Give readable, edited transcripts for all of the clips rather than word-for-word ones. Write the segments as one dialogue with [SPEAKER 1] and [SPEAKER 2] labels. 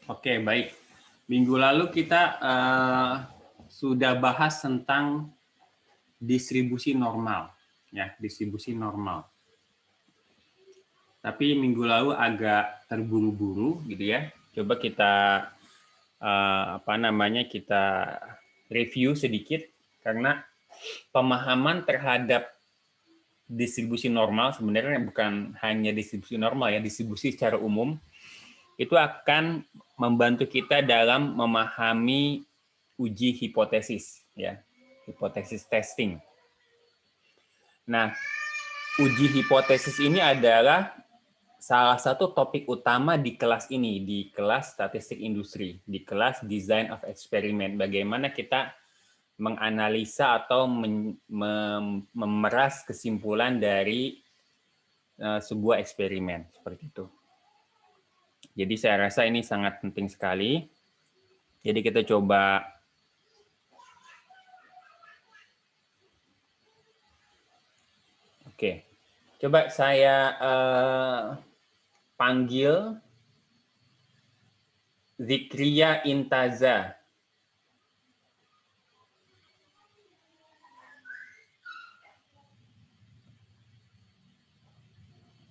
[SPEAKER 1] Oke, baik. Minggu lalu kita sudah bahas tentang distribusi normal, ya, distribusi normal. Tapi minggu lalu agak terburu-buru, gitu ya. Coba kita kita review sedikit karena pemahaman terhadap distribusi normal sebenarnya bukan hanya distribusi normal ya, distribusi secara umum itu akan membantu kita dalam memahami uji hipotesis ya, hipotesis testing. Nah, uji hipotesis ini adalah salah satu topik utama di kelas ini, di kelas statistik industri, di kelas design of experiment. Bagaimana kita menganalisa atau memeras kesimpulan dari sebuah eksperimen seperti itu. Jadi saya rasa ini sangat penting sekali. Jadi kita coba coba saya panggil Zikria Intaza.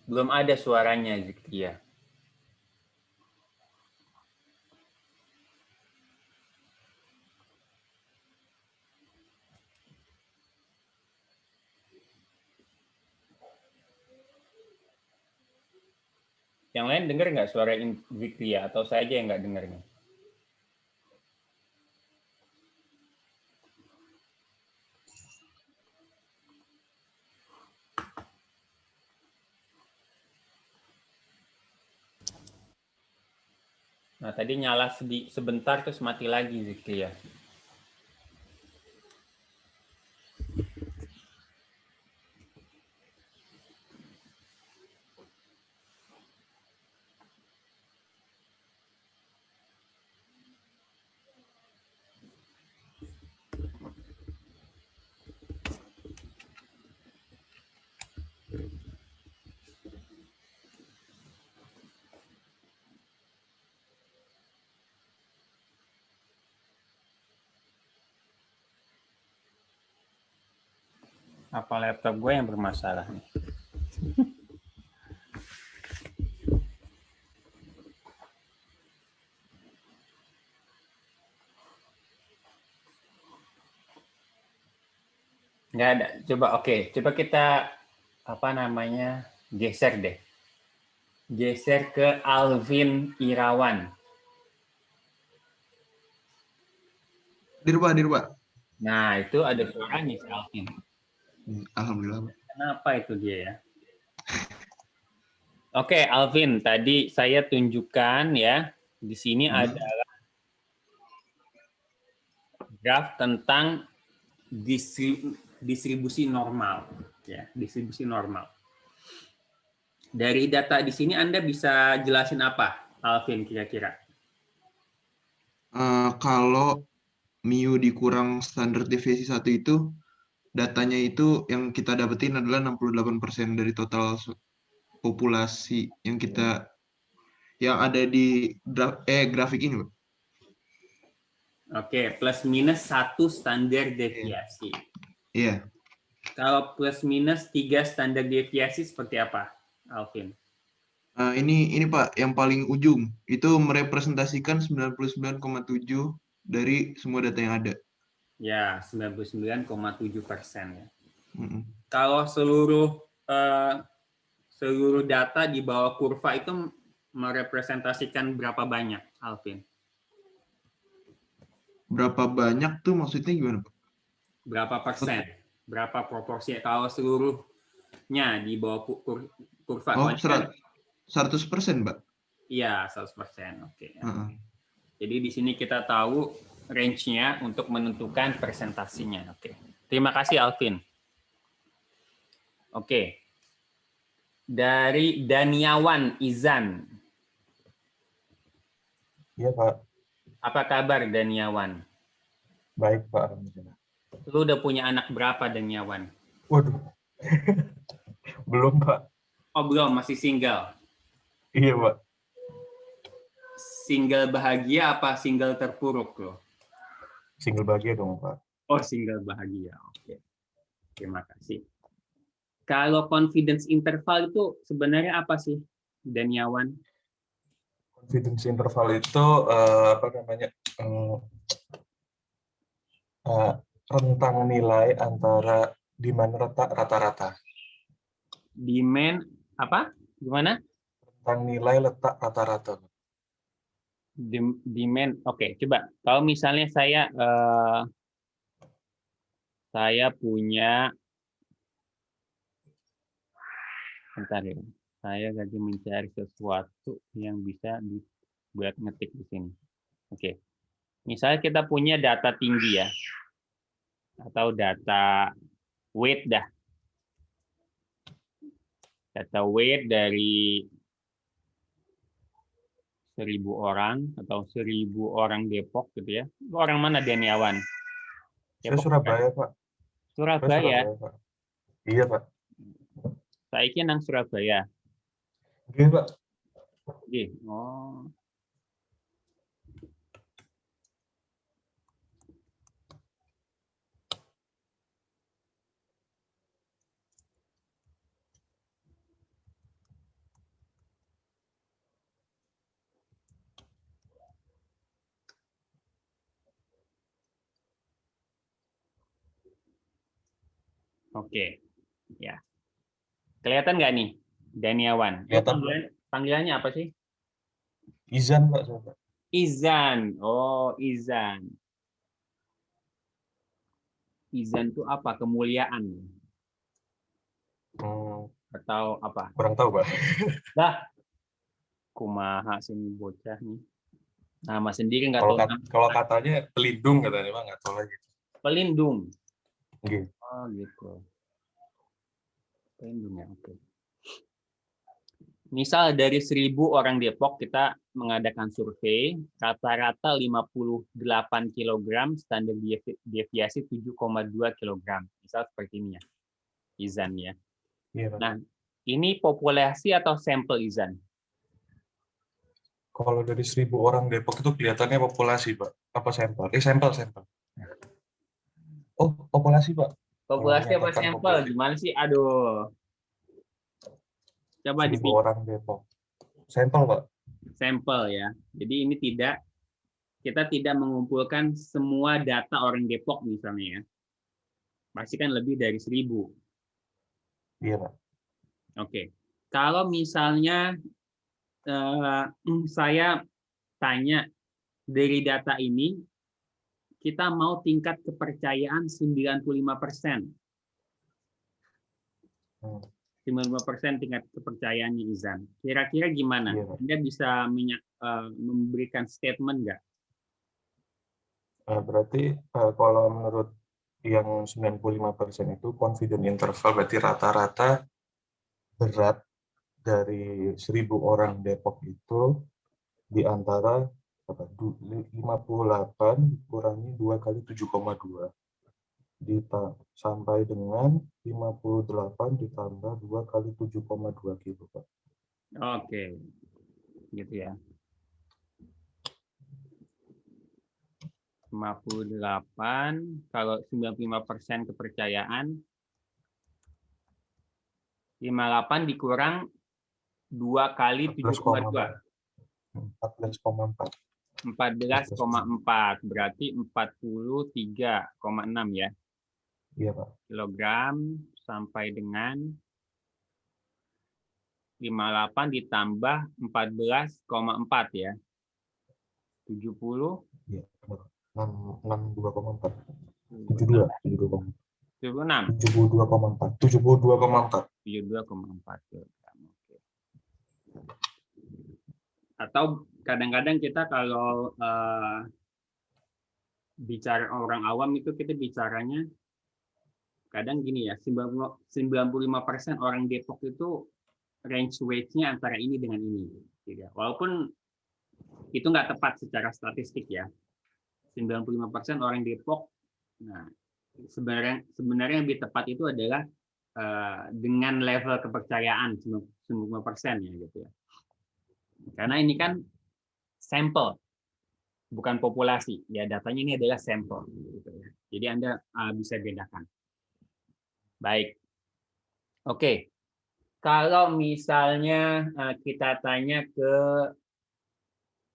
[SPEAKER 1] Belum ada suaranya, Zikria. Yang lain dengar nggak suara Zikria atau saya aja yang nggak dengarnya? Nah, tadi nyala sebentar terus mati lagi Zikria. Apa laptop gue yang bermasalah nih? Nggak ada. Coba kita geser deh. Geser ke Alvin Irawan.
[SPEAKER 2] Dirba.
[SPEAKER 1] Nah, itu ada suaranya si Alvin.
[SPEAKER 2] Alhamdulillah.
[SPEAKER 1] Kenapa itu dia ya? Oke, Alvin, tadi saya tunjukkan ya, di sini adalah graf tentang distribusi normal, ya, distribusi normal. Dari data di sini Anda bisa jelasin apa, Alvin, kira-kira?
[SPEAKER 2] Kalau mu dikurang standar deviasi 1 itu, datanya itu yang kita dapetin adalah 68% dari total populasi yang ada di grafik ini, Pak.
[SPEAKER 1] Oke, plus minus 1 standar deviasi.
[SPEAKER 2] Iya.
[SPEAKER 1] Kalau plus minus 3 standar deviasi seperti apa, Alvin?
[SPEAKER 2] Ini Pak, yang paling ujung itu merepresentasikan 99,7 dari semua data yang ada.
[SPEAKER 1] Ya, 99,7% ya. Kalau seluruh data di bawah kurva itu merepresentasikan berapa banyak, Alvin?
[SPEAKER 2] Berapa banyak tuh maksudnya gimana, Pak?
[SPEAKER 1] Berapa persen? Berapa proporsi? Kalau seluruhnya di bawah kurva.
[SPEAKER 2] Oh, 100%, Pak.
[SPEAKER 1] Iya, 100%. Oke. Jadi di sini kita tahu range-nya untuk menentukan presentasinya. Oke. Terima kasih, Alvin. Oke. Dari Daniawan Izan.
[SPEAKER 3] Iya, Pak.
[SPEAKER 1] Apa kabar, Daniawan?
[SPEAKER 3] Baik, Pak. Alhamdulillah.
[SPEAKER 1] Lu udah punya anak berapa, Daniawan?
[SPEAKER 3] Waduh. Belum, Pak.
[SPEAKER 1] Oh, belum. Masih single?
[SPEAKER 3] Iya, Pak.
[SPEAKER 1] single bahagia apa single terpuruk loh?
[SPEAKER 3] Single bahagia dong, Pak.
[SPEAKER 1] Oh, single bahagia. Oke. Terima kasih. Kalau confidence interval itu sebenarnya apa sih, Daniawan?
[SPEAKER 3] Confidence interval itu apa namanya? Rentang nilai antara di mana letak rata-rata.
[SPEAKER 1] Demand apa? Gimana?
[SPEAKER 3] Rentang nilai letak rata-rata.
[SPEAKER 1] Demand. Oke, coba. Kalau misalnya saya punya, bentar ya. Saya lagi mencari sesuatu yang bisa dibuat ngetik di sini. Oke. Misalnya kita punya data tinggi ya, atau data weight dah. Data weight dari 1.000 orang atau 1.000 orang Depok gitu ya. Orang mana, Daniawan?
[SPEAKER 3] Saya Surabaya, Pak.
[SPEAKER 1] Surabaya.
[SPEAKER 3] Pak. Iya, Pak.
[SPEAKER 1] Saiki nang Surabaya.
[SPEAKER 3] Iya, Pak.
[SPEAKER 1] Nggih. Oh. Oke. Ya. Kelihatan nggak nih, Daniawan?
[SPEAKER 3] Kelihatan,
[SPEAKER 1] Panggilannya apa sih?
[SPEAKER 3] Izan, Pak.
[SPEAKER 1] Izan. Oh, Izan. Izan itu apa? Kemuliaan. Atau apa?
[SPEAKER 3] Kurang tahu, Pak.
[SPEAKER 1] Lah, kumaha sini bocah nih. Nama sendiri nggak tahu.
[SPEAKER 3] Kalau katanya pelindung katanya, Pak, nggak tahu lagi.
[SPEAKER 1] Pelindung.
[SPEAKER 3] Oke.
[SPEAKER 1] Oh, gitu. Pelindung ya, oke. Misal dari 1.000 orang Depok kita mengadakan survei, rata-rata 58 kg, standar deviasi 7,2 kg. Misal seperti ini ya, Izan ya.
[SPEAKER 3] Iya, Pak.
[SPEAKER 1] Nah, ini populasi atau sampel, Izan?
[SPEAKER 3] Kalau dari 1.000 orang Depok itu kelihatannya populasi, Pak. Apa sampel? Sampel. Oh, populasi, Pak.
[SPEAKER 1] Populasi apa sampel? Gimana sih? Aduh. Coba
[SPEAKER 3] 1.000 orang Depok. Sampel, Pak.
[SPEAKER 1] Sampel ya. Jadi ini kita tidak mengumpulkan semua data orang Depok misalnya ya. Pasti kan lebih dari 1.000.
[SPEAKER 3] Iya, Pak.
[SPEAKER 1] Oke. Kalau misalnya saya tanya dari data ini, kita mau tingkat kepercayaan 95%. 95% tingkat kepercayaannya, Izan. Kira-kira gimana?
[SPEAKER 3] Iya, Pak.
[SPEAKER 1] Anda bisa memberikan statement nggak?
[SPEAKER 3] Berarti kalau menurut yang 95% itu confident interval, berarti rata-rata berat dari 1.000 orang Depok itu di antara 58 dikurangi 2 kali 7,2 sampai dengan 58 ditambah 2 kali 7,2 kilo, Pak.
[SPEAKER 1] Oke. Gitu ya. 58, kalau 95% kepercayaan, 58 dikurang 2 kali 7,2.
[SPEAKER 3] 14,4.
[SPEAKER 1] 14,4, berarti 43,6 ya.
[SPEAKER 3] Iya, Pak.
[SPEAKER 1] Kilogram sampai dengan 58 ditambah 14,4 ya. 70.
[SPEAKER 3] Iya, 62,4. 72,4. 72,4. 72,4.
[SPEAKER 1] 72,4 kilogram. Oke. Atau kadang-kadang kita kalau bicara orang awam itu kita bicaranya kadang gini ya, 95% orang Depok itu range weight-nya antara ini dengan ini. Walaupun itu nggak tepat secara statistik ya. 95% orang Depok, nah sebenarnya lebih tepat itu adalah dengan level kepercayaan 95% ya gitu ya. Karena ini kan sampel, bukan populasi. Ya, datanya ini adalah sampel. Gitu ya. Jadi Anda bisa bedakan. Baik. Oke. Kalau misalnya kita tanya ke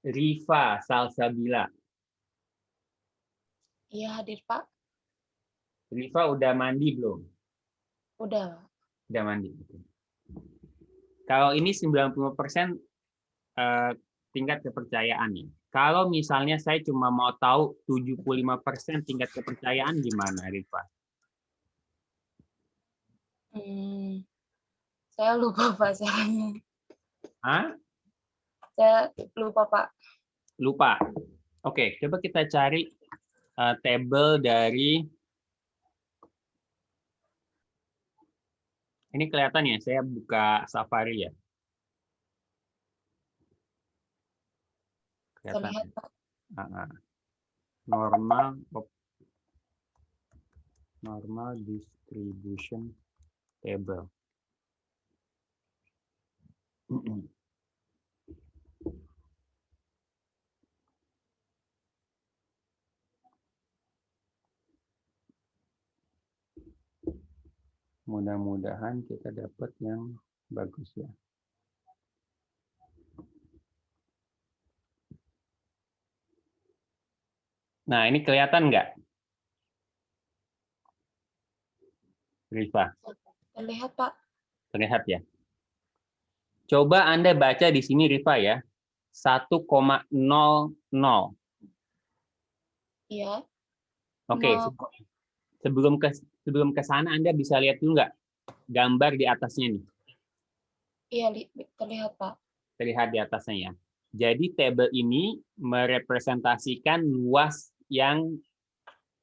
[SPEAKER 1] Rifa Salsabila.
[SPEAKER 4] Iya, hadir, Pak.
[SPEAKER 1] Rifa udah mandi belum?
[SPEAKER 4] Udah.
[SPEAKER 1] Udah mandi. Kalau ini 90% tingkat kepercayaannya. Kalau misalnya saya cuma mau tahu 75% tingkat kepercayaan gimana, Rifa?
[SPEAKER 4] Saya lupa, Pak, caranya.
[SPEAKER 1] Hah?
[SPEAKER 4] Saya lupa, Pak.
[SPEAKER 1] Lupa. Oke, coba kita cari tabel dari ini kelihatan ya, saya buka Safari ya. Kelihatan.
[SPEAKER 4] Terlihat, Pak.
[SPEAKER 1] Normal distribution table. Mudah-mudahan kita dapat yang bagus ya. Nah, ini kelihatan nggak, Rifa?
[SPEAKER 4] Terlihat, Pak.
[SPEAKER 1] Terlihat ya. Coba Anda baca di sini, Rifa ya. 1,00.
[SPEAKER 4] Iya.
[SPEAKER 1] Oke, sebelum ke sana Anda bisa lihat dulu nggak gambar di atasnya nih?
[SPEAKER 4] Iya, terlihat, Pak.
[SPEAKER 1] Terlihat di atasnya ya. Jadi tabel ini merepresentasikan luas yang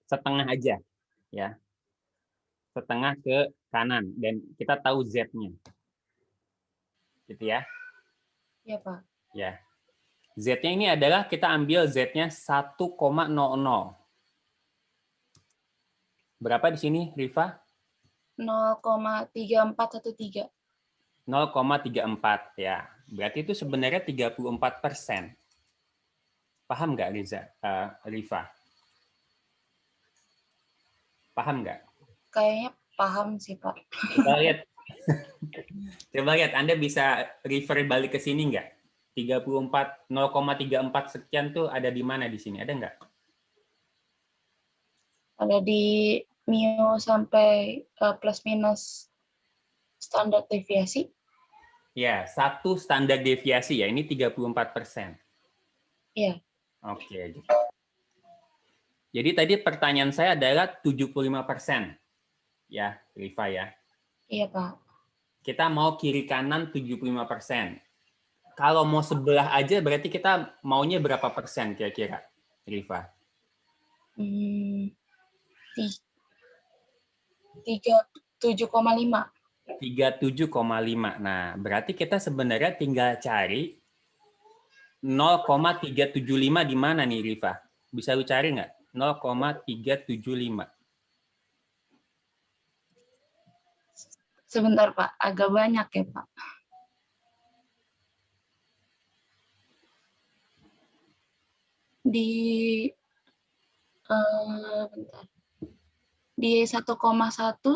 [SPEAKER 1] setengah aja, ya, setengah ke kanan, dan kita tahu Z-nya, gitu ya.
[SPEAKER 4] Iya, Pak.
[SPEAKER 1] Ya, Z-nya ini adalah kita ambil Z-nya 1,00. Berapa di sini, Rifa?
[SPEAKER 4] 0,3413.
[SPEAKER 1] 0,34 ya. Berarti itu sebenarnya 34%. Paham nggak, Rifa? Paham nggak?
[SPEAKER 4] Kayaknya paham sih, Pak.
[SPEAKER 1] Coba lihat. Coba lihat, Anda bisa refer balik ke sini nggak? 0,34 sekian tuh ada di mana di sini? Ada nggak?
[SPEAKER 4] Ada di MIO sampai plus minus standar deviasi.
[SPEAKER 1] Ya, satu standar deviasi ya. Ini 34%.
[SPEAKER 4] Iya.
[SPEAKER 1] Oke. Jadi tadi pertanyaan saya adalah 75%. Ya, Rifa ya.
[SPEAKER 4] Iya, Pak.
[SPEAKER 1] Kita mau kiri kanan 75%. Kalau mau sebelah aja berarti kita maunya berapa persen kira-kira, Rifa?
[SPEAKER 4] 37,5.
[SPEAKER 1] 37,5. Nah, berarti kita sebenarnya tinggal cari 0,375 di mana nih, Rifa? Bisa lu cari nggak? 0,375.
[SPEAKER 4] Sebentar, Pak. Agak banyak ya, Pak. Bentar. Di 1,1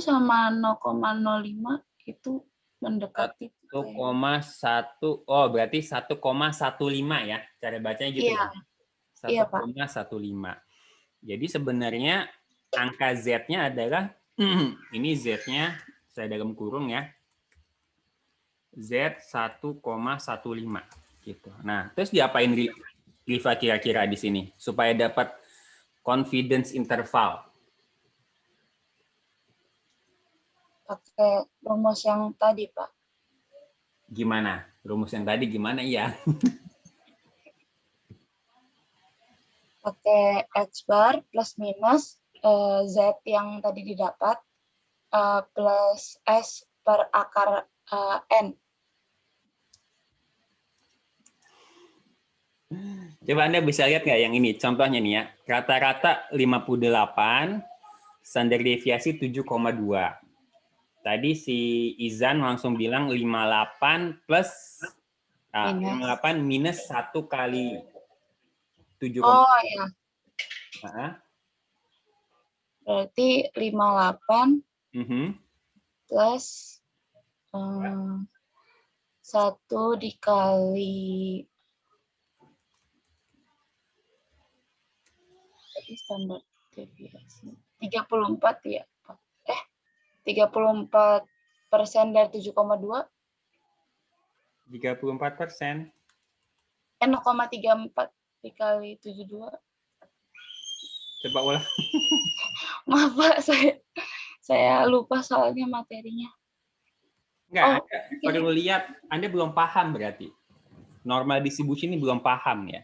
[SPEAKER 4] sama 0,05 itu mendekati.
[SPEAKER 1] 1,1. Oh, berarti 1,15 ya. Cara bacanya gitu
[SPEAKER 4] Iya.
[SPEAKER 1] ya.
[SPEAKER 4] Iya, Pak.
[SPEAKER 1] 1,15. Jadi sebenarnya angka Z-nya adalah ini Z-nya saya dalam kurung ya. Z 1,15 gitu. Nah, terus diapain Rifa kira-kira di sini supaya dapat confidence interval?
[SPEAKER 4] Pakai rumus yang tadi, Pak.
[SPEAKER 1] Gimana? Rumus yang tadi gimana ya?
[SPEAKER 4] Pakai X bar plus minus Z yang tadi didapat plus S per akar N.
[SPEAKER 1] Coba Anda bisa lihat nggak yang ini? Contohnya nih ya. Rata-rata 58, standar deviasi 7,2. Tadi si Izan langsung bilang 58 plus 58 minus 1 kali 7,
[SPEAKER 4] Oh ya,
[SPEAKER 1] Heeh.
[SPEAKER 4] berarti 58
[SPEAKER 1] Mhm.
[SPEAKER 4] plus 1 dikali standar deviasi 34 ya. 34% dari 7,2
[SPEAKER 1] 34%.
[SPEAKER 4] 0,34 dikali 72.
[SPEAKER 1] Coba ulang.
[SPEAKER 4] Maaf Pak, saya lupa soalnya materinya.
[SPEAKER 1] Enggak,
[SPEAKER 4] Oh,
[SPEAKER 1] Anda
[SPEAKER 4] oke.
[SPEAKER 1] perlu lihat, Anda belum paham berarti. Normal distribusi ini belum paham ya.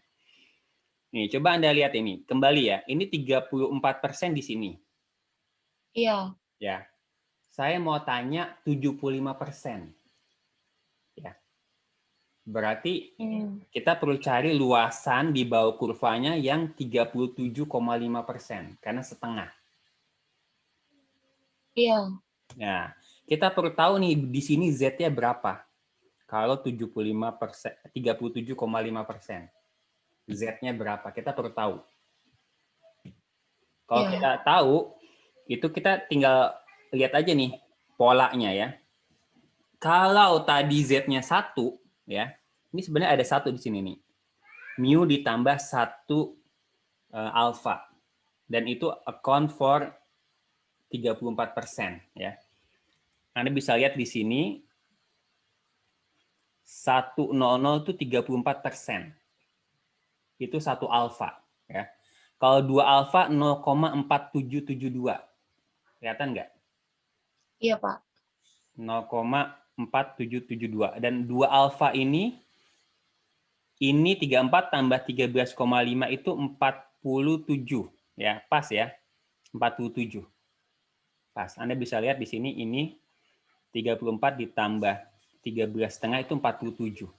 [SPEAKER 1] Nih, coba Anda lihat ini. Kembali ya, ini 34% di sini.
[SPEAKER 4] Iya.
[SPEAKER 1] Ya. Saya mau tanya 75%. Ya. Berarti kita perlu cari luasan di bawah kurvanya yang 37,5%, karena setengah.
[SPEAKER 4] Iya.
[SPEAKER 1] Nah, kita perlu tahu nih di sini Z-nya berapa. Kalau 75%, 37,5%. Z-nya berapa? Kita perlu tahu. Kalau
[SPEAKER 4] Iya.
[SPEAKER 1] kita tahu, itu kita tinggal lihat aja nih polanya ya. Kalau tadi Z-nya 1, ya, ini sebenarnya ada 1 di sini nih. Mu ditambah 1 alpha. Dan itu account for 34%. Ya. Anda bisa lihat di sini, 100 itu 34%. Itu 1 alpha. Ya. Kalau 2 alpha 0,4772. Kelihatan nggak?
[SPEAKER 4] Iya, Pak.
[SPEAKER 1] 0,4772. Dan 2 alpha ini 34 tambah 13,5 itu 47. Ya, pas ya. 47. Pas. Anda bisa lihat di sini ini 34 ditambah 13,5 itu 47.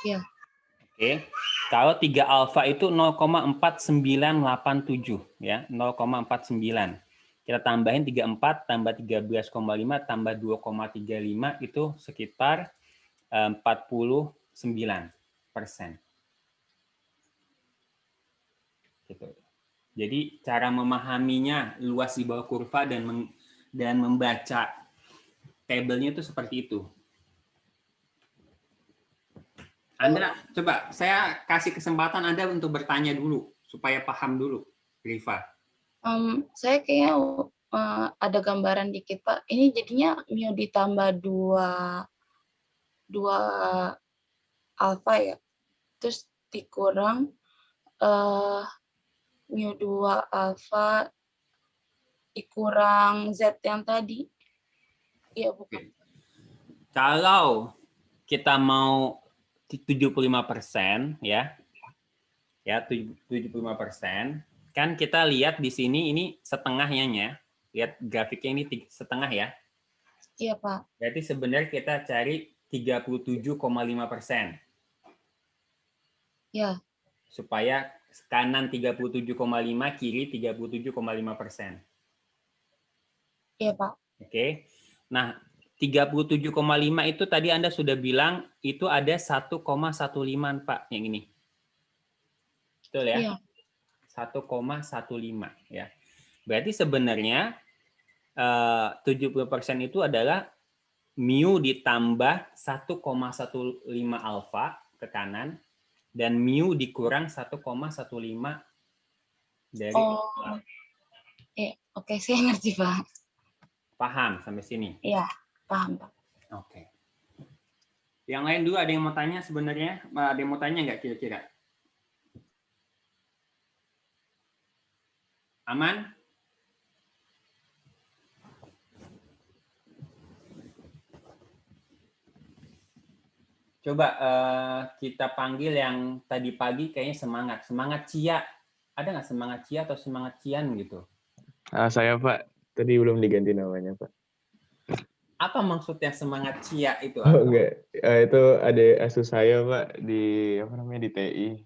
[SPEAKER 4] Iya.
[SPEAKER 1] Oke. Kalau 3 alfa itu 0,4987 ya, 0,49. Kita tambahin 34 tambah 13,5 tambah 2,35 itu sekitar 49%. Gitu. Jadi cara memahaminya luas di bawah kurva dan membaca tabelnya itu seperti itu. Anda coba saya kasih kesempatan Anda untuk bertanya dulu supaya paham dulu, Rifa.
[SPEAKER 4] Saya kayaknya ada gambaran dikit Pak. Ini jadinya mu ditambah 2 alfa ya. Terus dikurang mu 2 alfa dikurang Z yang tadi. Iya, bukan.
[SPEAKER 1] Kalau kita mau 75% ya. Ya, 75%. Kan kita lihat di sini ini setengahnya ya. Lihat grafiknya ini setengah ya.
[SPEAKER 4] Iya, Pak.
[SPEAKER 1] Berarti sebenarnya kita cari 37,5%.
[SPEAKER 4] Ya.
[SPEAKER 1] Supaya kanan 37,5, kiri 37,5%.
[SPEAKER 4] Iya, Pak.
[SPEAKER 1] Oke. Nah, 37,5 itu tadi Anda sudah bilang itu ada 1,15 Pak, yang ini. Betul ya?
[SPEAKER 4] Iya.
[SPEAKER 1] 1,15 ya. Berarti sebenarnya 70% itu adalah mu ditambah 1,15 alfa ke kanan dan mu dikurang 1,15 dari alfa.
[SPEAKER 4] Oke, saya ngerti, Pak.
[SPEAKER 1] Paham sampai sini?
[SPEAKER 4] Iya, paham, Pak.
[SPEAKER 1] Oke. Yang lain dulu ada yang mau tanya sebenarnya? Ada yang mau tanya nggak kira-kira? Aman? Coba kita panggil yang tadi pagi kayaknya semangat. Semangat Cia. Ada nggak semangat Cia atau semangat Cian gitu?
[SPEAKER 5] Saya Pak, tadi belum diganti namanya Pak.
[SPEAKER 1] Apa maksudnya semangat Cia itu?
[SPEAKER 5] Oh enggak, itu adik asuh saya Pak di di TI.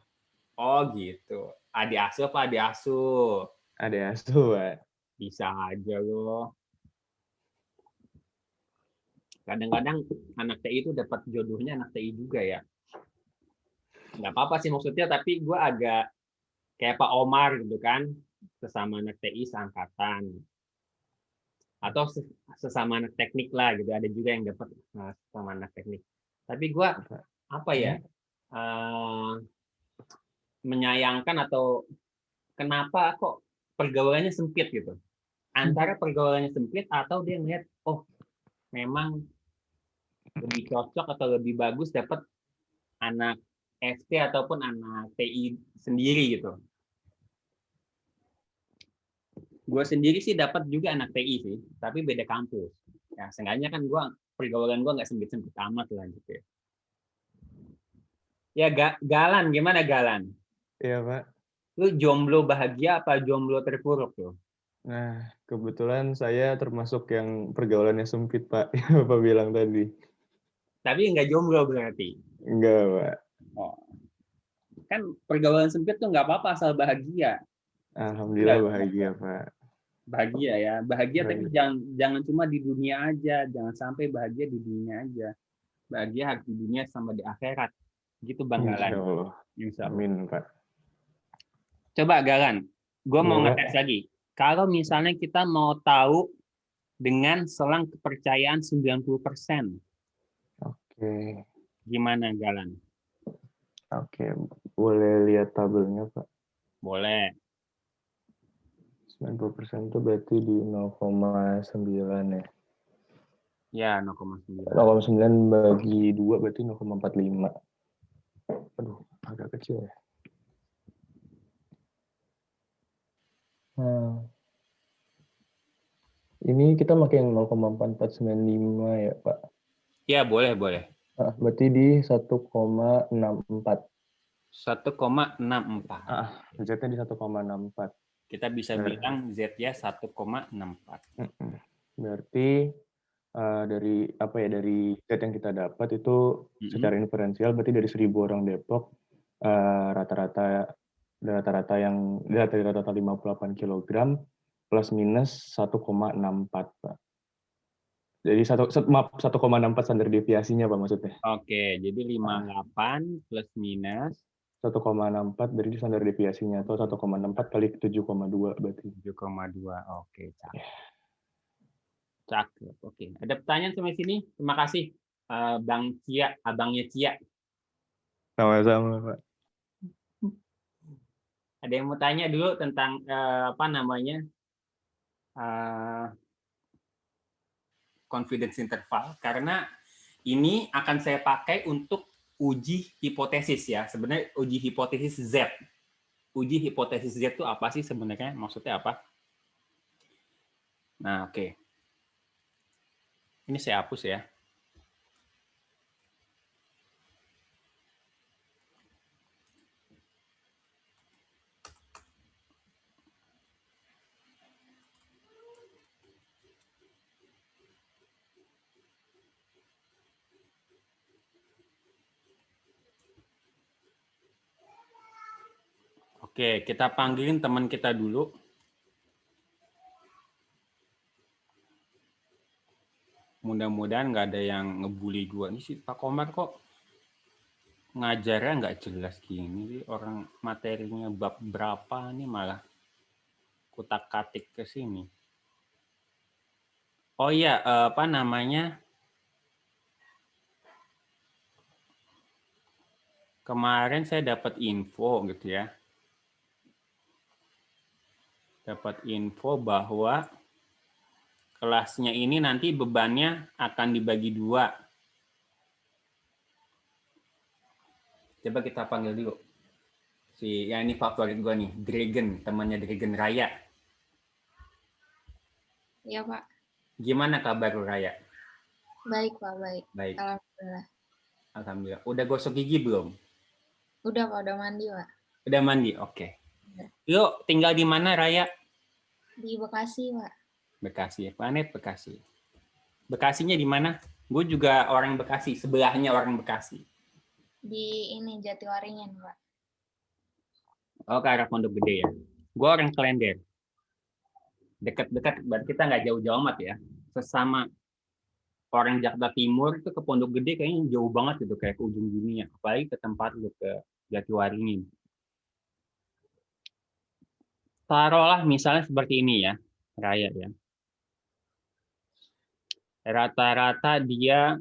[SPEAKER 1] Oh gitu. Adik asuh apa adik asuh?
[SPEAKER 5] Adik asuh Pak.
[SPEAKER 1] Bisa aja loh. Kadang-kadang anak TI itu dapat jodohnya anak TI juga ya.
[SPEAKER 6] nggak apa-apa sih maksudnya, tapi gue agak kayak Pak Omar gitu kan, sesama anak TI seangkatan, atau sesama anak teknik lah gitu, ada juga yang dapat sesama anak teknik. Tapi gue apa ya, menyayangkan atau kenapa kok pergaulannya sempit gitu, antara pergaulannya sempit atau dia melihat oh memang lebih cocok atau lebih bagus dapat anak ST ataupun anak TI sendiri gitu. Gue sendiri sih dapat juga anak TI sih, tapi beda kampus. Ya, seenggaknya kan pergaulan gue nggak sempit-sempit amat lah gitu ya. Ya, Galan, gimana Galan?
[SPEAKER 5] Iya, Pak.
[SPEAKER 6] Lu jomblo bahagia apa jomblo terpuruk tuh?
[SPEAKER 5] Nah, kebetulan saya termasuk yang pergaulannya sempit, Pak, yang Bapak bilang tadi.
[SPEAKER 6] Tapi nggak jomblo berarti?
[SPEAKER 5] Enggak, Pak.
[SPEAKER 6] Oh. Kan pergaulan sempit tuh nggak apa-apa asal bahagia.
[SPEAKER 5] Alhamdulillah bahagia, Pak.
[SPEAKER 6] Bahagia ya, bahagia tapi jangan cuma di dunia aja, jangan sampai bahagia di dunia aja. Bahagia harus di dunia sama di akhirat. Gitu Bang Galan.
[SPEAKER 5] Insya Allah.
[SPEAKER 6] Insya Allah.
[SPEAKER 5] Amin, Pak.
[SPEAKER 6] Coba Galan, gue mau ngetes lagi. Kalau misalnya kita mau tahu dengan selang kepercayaan 90%.
[SPEAKER 5] Oke.
[SPEAKER 6] Gimana Galan?
[SPEAKER 5] Oke, boleh lihat tabelnya, Pak?
[SPEAKER 6] Boleh.
[SPEAKER 5] 90% itu berarti di 0,9 ya?
[SPEAKER 6] Ya, 0,9.
[SPEAKER 5] 0,9 bagi 2 berarti 0,45. Aduh, agak kecil ya. Nah, ini kita pakai yang 0,4495 ya, Pak?
[SPEAKER 6] Ya, boleh, boleh.
[SPEAKER 5] Nah, berarti di 1,64.
[SPEAKER 6] 1,64.
[SPEAKER 5] Z-nya di 1,64.
[SPEAKER 6] Kita bisa bilang Z-nya 1,64.
[SPEAKER 5] Berarti dari apa ya, dari Z yang kita dapat itu secara inferensial berarti dari 1.000 orang Depok rata-rata yang rata-rata 58 kg plus minus 1,64, Pak. Jadi 1,64 standar deviasinya, Pak, maksudnya.
[SPEAKER 6] Oke, jadi 58 plus minus
[SPEAKER 5] 1,64 dari standar deviasinya, atau 1,64 kali 7,2 berarti.
[SPEAKER 6] 7,2. Oke, cakep. Cakep. Oke. Ada pertanyaan sampai sini? Terima kasih Bang Cia, abangnya Cia.
[SPEAKER 5] Sama-sama, Pak.
[SPEAKER 6] Ada yang mau tanya dulu tentang apa namanya? Confidence interval, karena ini akan saya pakai untuk uji hipotesis ya. Sebenarnya uji hipotesis Z. Uji hipotesis Z itu apa sih sebenarnya? Maksudnya apa? Nah, oke. Ini saya hapus ya. Oke, kita panggilin teman kita dulu. Mudah-mudahan nggak ada yang ngebully gue. Ini sih Pak Komar kok ngajarnya nggak jelas gini. Orang materinya bab berapa nih malah kutak-katik ke sini. Oh iya, apa namanya? Kemarin saya dapat info gitu ya. Dapat info bahwa kelasnya ini nanti bebannya akan dibagi 2. Coba kita panggil dulu. Yang ini favorit gue nih, Dragon, temannya Dragon Raya.
[SPEAKER 7] Iya, Pak.
[SPEAKER 6] Gimana kabar lu, Raya?
[SPEAKER 7] Baik, Pak, baik.
[SPEAKER 6] Baik.
[SPEAKER 7] Alhamdulillah.
[SPEAKER 6] Alhamdulillah. Udah gosok gigi belum?
[SPEAKER 7] Udah, Pak, udah mandi, Pak.
[SPEAKER 6] Udah mandi, oke. Lu tinggal di mana, Raya?
[SPEAKER 7] Di Bekasi, Pak.
[SPEAKER 6] Bekasi, planet Bekasi. Bekasinya di mana? Gue juga orang Bekasi, sebelahnya orang Bekasi.
[SPEAKER 7] Di ini Jatiwaringin, Pak.
[SPEAKER 6] Oh, ke arah Pondok Gede ya. Gue orang Klender. Dekat-dekat, berarti kita nggak jauh-jauh amat ya. Sesama orang Jakarta Timur itu ke Pondok Gede kayaknya jauh banget gitu, kayak ke ujung dunia. Apalagi ke tempat lu ke Jatiwaringin. Taruhlah misalnya seperti ini ya, Raya ya. Rata-rata dia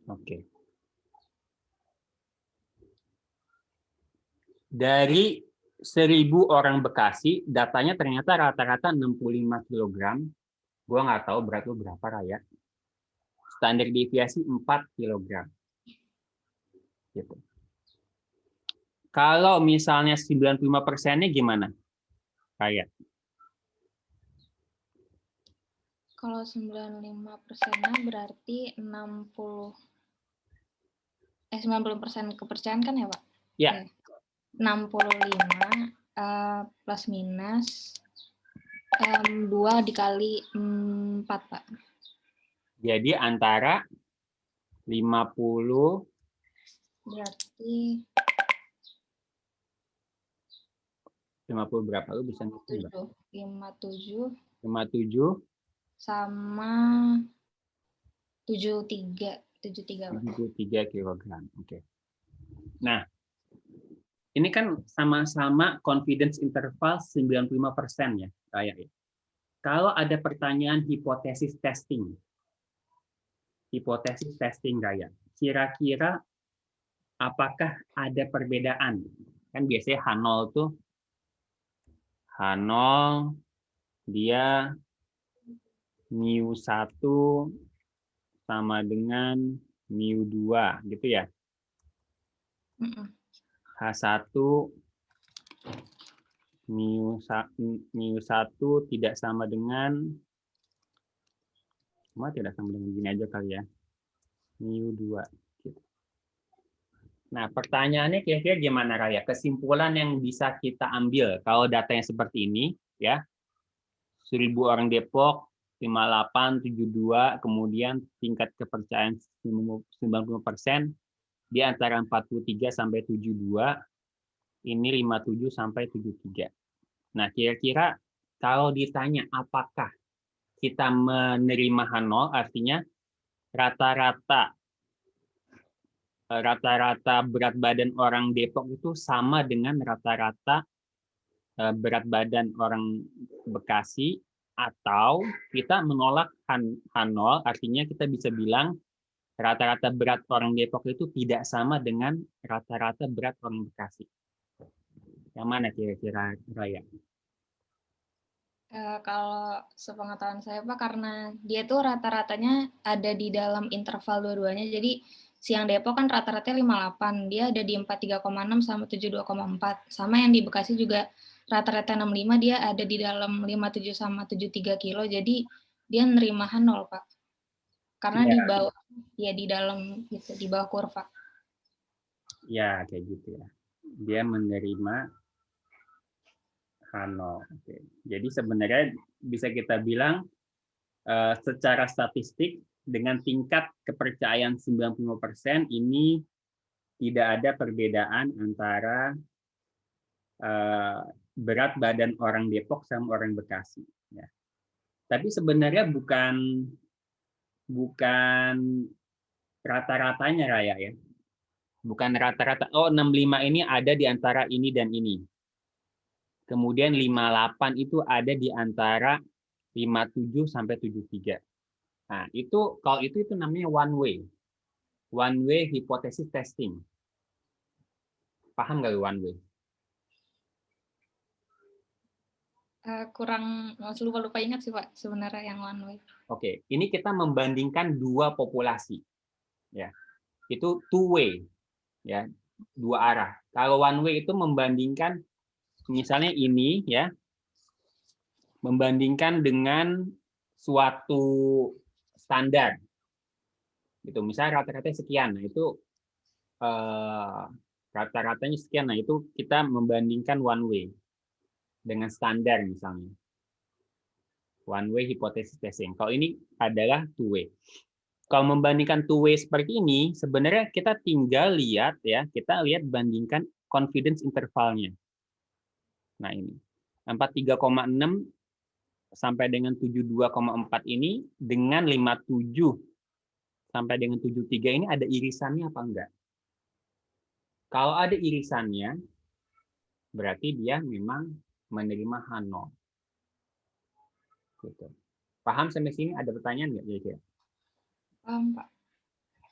[SPEAKER 6] oke. Dari 1.000 orang Bekasi, datanya ternyata rata-rata 65 kg. Gua nggak tahu berat lu berapa, Raya. Standar deviasi 4 kg. Gitu. Kalau misalnya 95%-nya gimana, Raya?
[SPEAKER 7] Kalau 95%-nya berarti 90% kepercayaan kan ya, Pak?
[SPEAKER 6] Ya.
[SPEAKER 7] 65 plus minus 2 dikali 4, Pak.
[SPEAKER 6] Jadi antara 50
[SPEAKER 7] Berarti
[SPEAKER 6] 50 berapa? Lu bisa ngitung nggak?
[SPEAKER 7] 57 sama 73
[SPEAKER 6] kilogram. Oke. Nah, ini kan sama-sama confidence interval 95% ya, kayak ya. Kalau ada pertanyaan hipotesis testing kayak, kira-kira apakah ada perbedaan? Kan biasanya H0 tuh H0 dia mu1 sama dengan mu2 gitu ya. H1 mu1 tidak sama dengan gini aja kali ya. mu2 gitu. Nah, pertanyaannya kira-kira gimana, Raya? Kesimpulan yang bisa kita ambil kalau datanya seperti ini ya. 1.000 orang Depok 58, 72, kemudian tingkat kepercayaan 90% di antara 43 sampai 72, ini 57 sampai 73. Nah, kira-kira kalau ditanya apakah kita menerima H0, artinya rata-rata berat badan orang Depok itu sama dengan rata-rata berat badan orang Bekasi, atau kita menolak H0, artinya kita bisa bilang rata-rata berat orang Depok itu tidak sama dengan rata-rata berat orang Bekasi. Yang mana kira-kira, Raya?
[SPEAKER 7] Kalau sepengetahuan saya, Pak, karena dia tuh rata-ratanya ada di dalam interval dua-duanya. Jadi siang Depok kan rata-ratanya 58, dia ada di 43,6 sama 72,4. Sama yang di Bekasi juga rata-rata 65, dia ada di dalam 57 sama 73 kilo. Jadi dia nerima H0, Pak. Karena di bawah, ya di dalam gitu, di bawah kurva.
[SPEAKER 6] Ya, kayak gitu ya. Dia menerima H0. Oke. Jadi sebenarnya bisa kita bilang secara statistik dengan tingkat kepercayaan 95% ini tidak ada perbedaan antara berat badan orang Depok sama orang Bekasi. Ya. Tapi sebenarnya bukan rata-ratanya, Raya ya. Bukan rata-rata. Oh, 65 ini ada di antara ini dan ini. Kemudian 58 itu ada di antara 57 sampai 73. Nah, itu kalau itu namanya one way hypothesis testing. Paham nggak one way?
[SPEAKER 7] Kurang, lupa ingat sih, Pak, sebenarnya yang one way.
[SPEAKER 6] Oke, ini kita membandingkan dua populasi. Ya. Itu two way. Ya, dua arah. Kalau one way itu membandingkan misalnya ini ya, membandingkan dengan suatu standar. Gitu. Misalnya rata-ratanya sekian. Nah, itu rata-ratanya sekian. Nah, itu kita membandingkan one way dengan standar misalnya. One way hypothesis testing. Kalau ini adalah two way. Kalau membandingkan two way seperti ini, sebenarnya kita tinggal lihat ya, kita lihat bandingkan confidence intervalnya. Nah, ini 43,6 sampai dengan 72,4 ini dengan 57 sampai dengan 73 ini ada irisannya apa enggak? Kalau ada irisannya, berarti dia memang menerima H0. Gitu. Paham sampai sini? Ada pertanyaan nggak kira-kira?
[SPEAKER 7] Paham, Pak.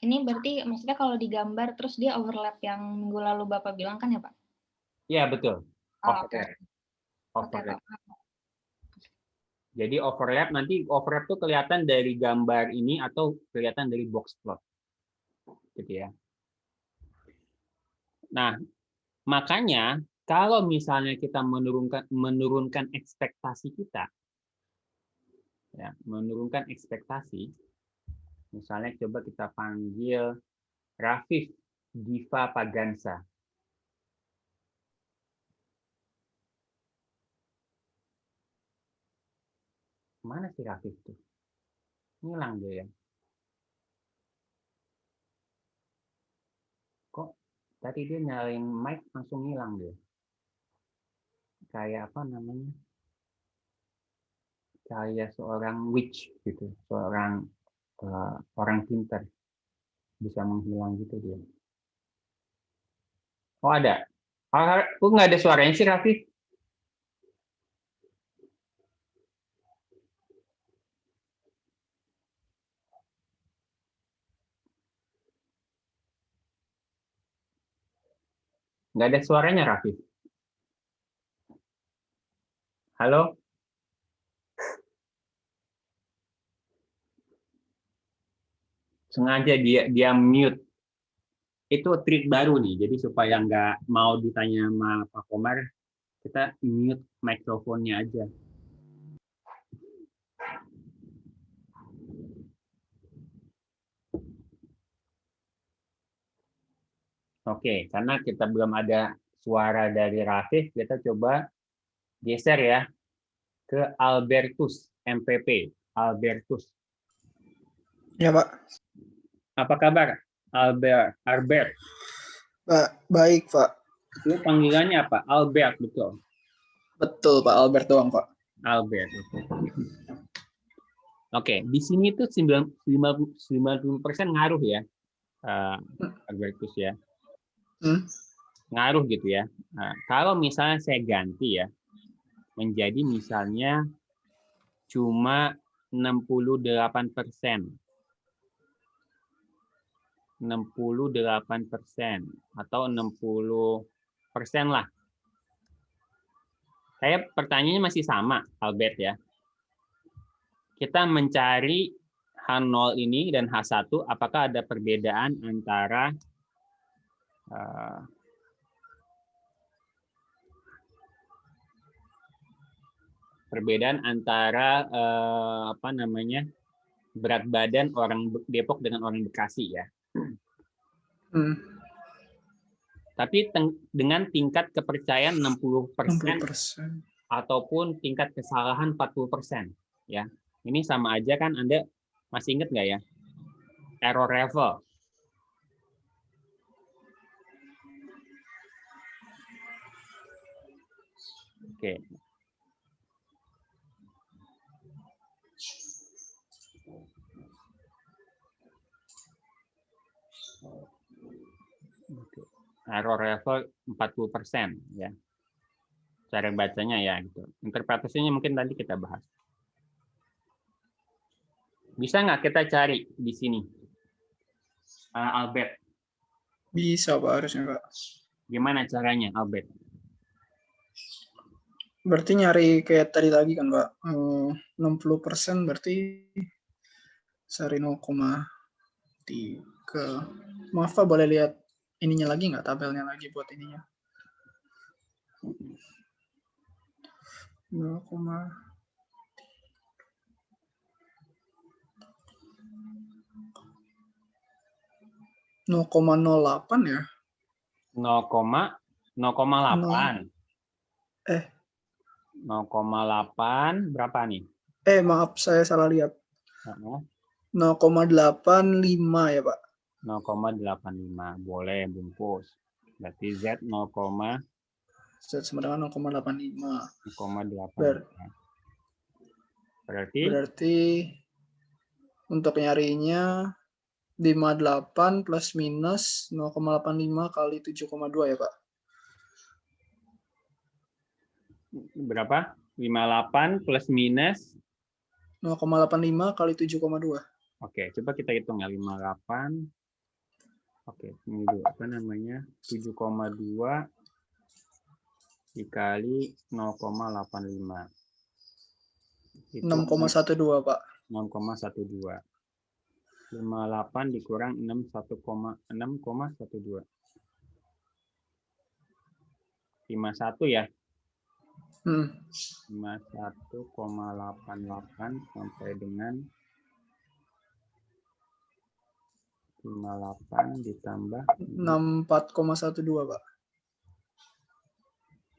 [SPEAKER 7] Ini berarti maksudnya kalau digambar terus dia overlap yang minggu lalu Bapak bilang kan ya, Pak?
[SPEAKER 6] Iya, betul.
[SPEAKER 7] Oh, oke.
[SPEAKER 6] Overlap. Jadi nanti overlap tuh kelihatan dari gambar ini atau kelihatan dari box plot. Gitu ya. Nah, makanya kalau misalnya kita menurunkan ekspektasi kita, ya, menurunkan ekspektasi, misalnya coba kita panggil Rafif Diva Pagansa. Mana sih Rafif tuh? Ngilang dia ya. Kok tadi dia nyalain mic langsung ngilang dia? Kayak apa namanya? Kayak seorang witch gitu, seorang orang pintar bisa menghilang gitu dia. Oh ada. Kok nggak ada suaranya sih Rafif? Nggak ada suaranya Rafif. Halo? Sengaja dia mute. Itu trik baru nih. Jadi supaya nggak mau ditanya sama Pak Komar, kita mute mikrofonnya aja. Oke, karena kita belum ada suara dari Rafif, kita coba geser ya ke Albertus, MPP. Albertus.
[SPEAKER 8] Ya, Pak.
[SPEAKER 6] Apa kabar, Albert?
[SPEAKER 8] Pak, baik, Pak.
[SPEAKER 6] Lu panggilannya apa? Albert, betul?
[SPEAKER 8] Betul, Pak. Albert doang, Pak.
[SPEAKER 6] Albert. Oke, di sini tuh 90% ngaruh ya, Albertus ya. Ngaruh gitu ya. Nah, kalau misalnya saya ganti ya, menjadi misalnya cuma 68%. 68% atau 60% lah. Saya pertanyaannya masih sama, Albert ya. Kita mencari H0 ini dan H1, apakah ada perbedaan antara berat badan orang Depok dengan orang Bekasi ya. Tapi dengan tingkat kepercayaan 60% ataupun tingkat kesalahan 40% ya. Ini sama aja kan, Anda masih ingat nggak ya? Error level. Oke. Error level 40% ya. Cara bacanya ya gitu. Interpretasinya mungkin tadi kita bahas. Bisa nggak kita cari di sini, Albert?
[SPEAKER 8] Bisa, Pak, harusnya, Pak.
[SPEAKER 6] Gimana caranya, Albert?
[SPEAKER 8] Berarti nyari kayak tadi lagi kan, Pak. 60% berarti cari 0,3. Maaf, Pak, boleh lihat ininya lagi nggak? Tabelnya lagi buat ininya. 0,08 ya?
[SPEAKER 6] 0,8. 0,8 berapa nih?
[SPEAKER 8] Maaf, saya salah lihat. 0,85 ya, Pak.
[SPEAKER 6] 0,85. Boleh bungkus. Berarti Z
[SPEAKER 8] 0, Z sama dengan 0,85.
[SPEAKER 6] 0,85.
[SPEAKER 8] Berarti untuk nyarinya 58 plus minus 0,85 kali 7,2 ya, Pak?
[SPEAKER 1] Berapa? 58 plus minus
[SPEAKER 8] 0,85 kali 7,2.
[SPEAKER 1] Oke, coba kita hitung ya. 58. Oke, ini dulu apa namanya? 7,2 dikali 0,85. Itu
[SPEAKER 8] 6,12, Pak.
[SPEAKER 1] 6,12. 58 dikurang 6,12. 51 ya. 51,88 sampai dengan 58 ditambah
[SPEAKER 8] 64,12, Pak.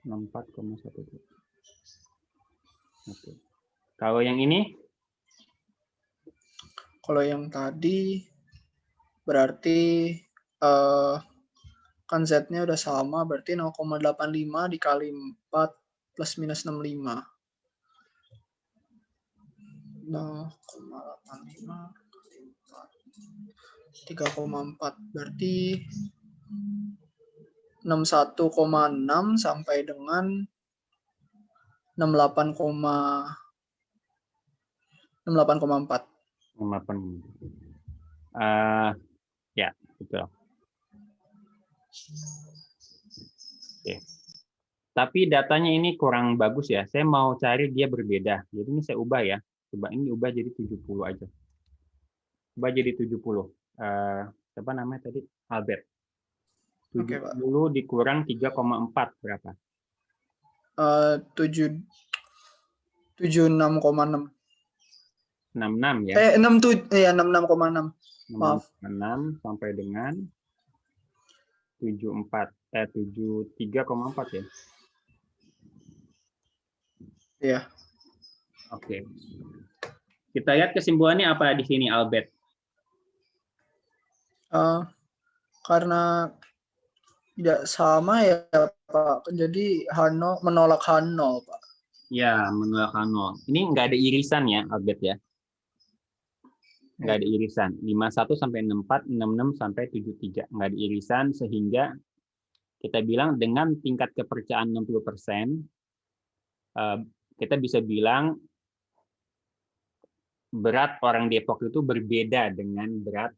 [SPEAKER 1] 64,12. Oke. Kalau yang ini?
[SPEAKER 8] Kalau yang tadi berarti kan Z-nya udah sama, berarti 0,85 dikali 4 plus minus 65. 0,85 kali 4. 3,4. Berarti 61,6 sampai dengan 68,4.
[SPEAKER 1] 68. Ya, betul. Oke. Tapi datanya ini kurang bagus ya. Saya mau cari dia berbeda. Jadi ini saya ubah ya. Coba ini ubah jadi 70 aja. Ubah jadi 70. Siapa namanya tadi? Albert. 70 dikurang 3,4 berapa?
[SPEAKER 8] 76,6.
[SPEAKER 1] 66 ya.
[SPEAKER 8] 66,6. Maaf.
[SPEAKER 1] 6 sampai dengan 73,4 ya.
[SPEAKER 8] Iya.
[SPEAKER 1] Oke. Kita lihat kesimpulannya apa di sini, Albert?
[SPEAKER 8] Karena tidak sama ya, Pak. Jadi H0 menolak H0, Pak.
[SPEAKER 1] Ya, menolak H0. Ini nggak ada irisan ya, Albert ya. Nggak ada irisan. 51 sampai 64, 66 sampai 73. Nggak ada irisan sehingga kita bilang dengan tingkat kepercayaan 60%, kita bisa bilang berat orang Depok itu berbeda dengan berat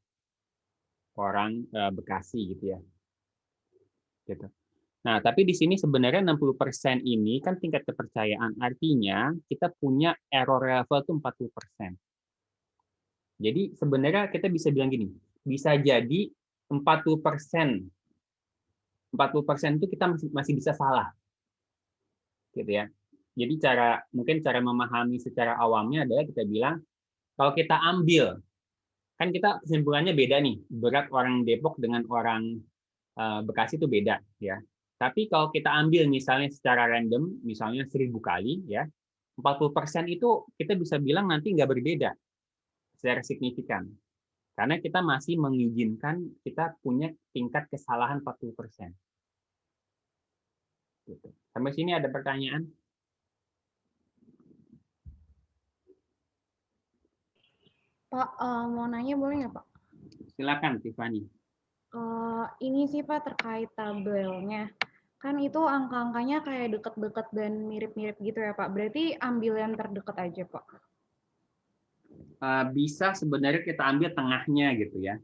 [SPEAKER 1] orang Bekasi gitu ya. Gitu. Nah, tapi di sini sebenarnya 60% ini kan tingkat kepercayaan, artinya kita punya error level itu 40%. Jadi sebenarnya kita bisa bilang gini, bisa jadi 40% itu kita masih bisa salah. Gitu ya. Jadi mungkin cara memahami secara awamnya adalah kita bilang kalau kita ambil, kan kita kesimpulannya beda nih, berat orang Depok dengan orang Bekasi itu beda ya. Tapi kalau kita ambil misalnya secara random, misalnya 1000 kali ya, 40% itu kita bisa bilang nanti nggak berbeda secara signifikan. Karena kita masih mengizinkan kita punya tingkat kesalahan 40%. Gitu. Sampai sini ada pertanyaan?
[SPEAKER 9] Pak, mau nanya boleh nggak, Pak?
[SPEAKER 1] Silakan, Tiffany.
[SPEAKER 9] Ini sih, Pak, terkait tabelnya. Kan itu angka-angkanya kayak deket-deket dan mirip-mirip gitu ya, Pak. Berarti ambil yang terdekat aja, Pak.
[SPEAKER 1] Bisa sebenarnya kita ambil tengahnya gitu ya.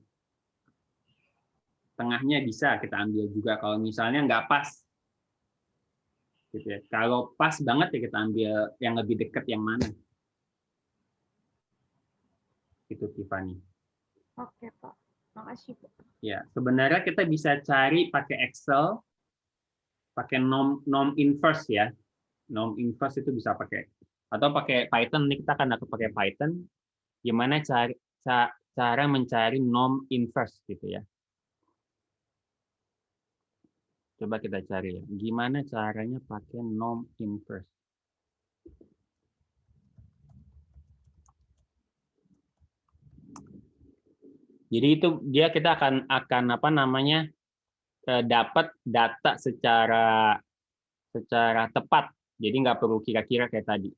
[SPEAKER 1] Tengahnya bisa kita ambil juga kalau misalnya nggak pas. Gitu ya. Kalau pas banget ya kita ambil yang lebih dekat yang mana. Itu Tiffany.
[SPEAKER 9] Oke, Pak. Makasih, Pak.
[SPEAKER 1] Ya, sebenarnya kita bisa cari pakai Excel, pakai norm inverse ya. Norm inverse itu bisa pakai atau pakai Python. Ini kita akan pakai Python. Gimana cara mencari norm inverse gitu ya. Coba kita cari ya. Gimana caranya pakai norm inverse? Jadi itu kita akan apa namanya dapat data secara tepat. Jadi nggak perlu kira-kira kayak tadi.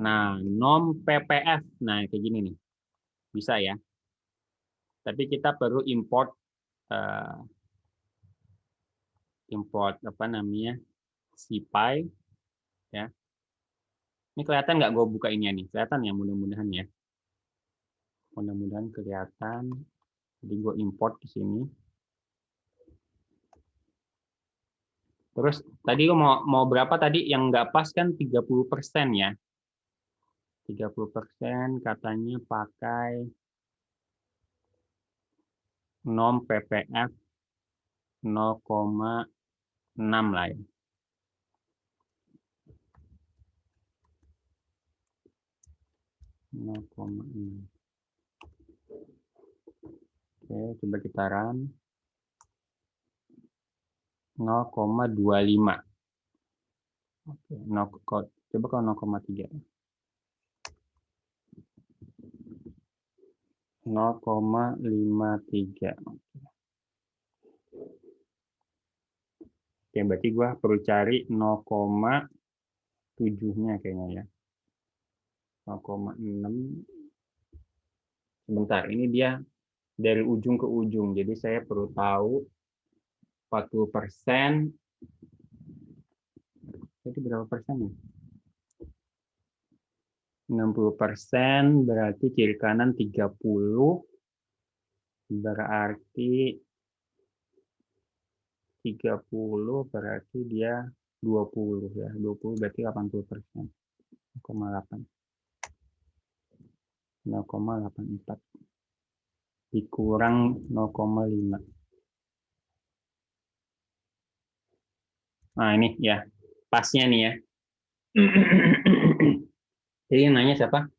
[SPEAKER 6] Nah, nom PPF. Nah, kayak gini nih. Bisa ya. Tapi kita perlu import apa namanya? CPy ya. Ini kelihatan nggak gue buka ini nih? Kelihatan ya, mudah-mudahan ya. Mudah-mudahan kelihatan. Jadi gue import di sini. Terus tadi gue mau berapa tadi? Yang nggak pas kan 30% ya. 30% katanya pakai nom PPF 0,6 lah ya. Oke, coba kita run. 0,25. Oke, coba kalau 0,3. 0,53. Oke, berarti gua perlu cari 0,7-nya kayaknya ya. 0,6. Sebentar, ini dia dari ujung ke ujung. Jadi saya perlu tahu 40%. Itu berapa persen ya? 60% berarti kiri kanan 30. Berarti 30 berarti dia 20 ya. 20 berarti 80%. 0,8. 0,84 dikurang 0,5. Nah ini ya pasnya nih ya. Jadi yang nanya siapa?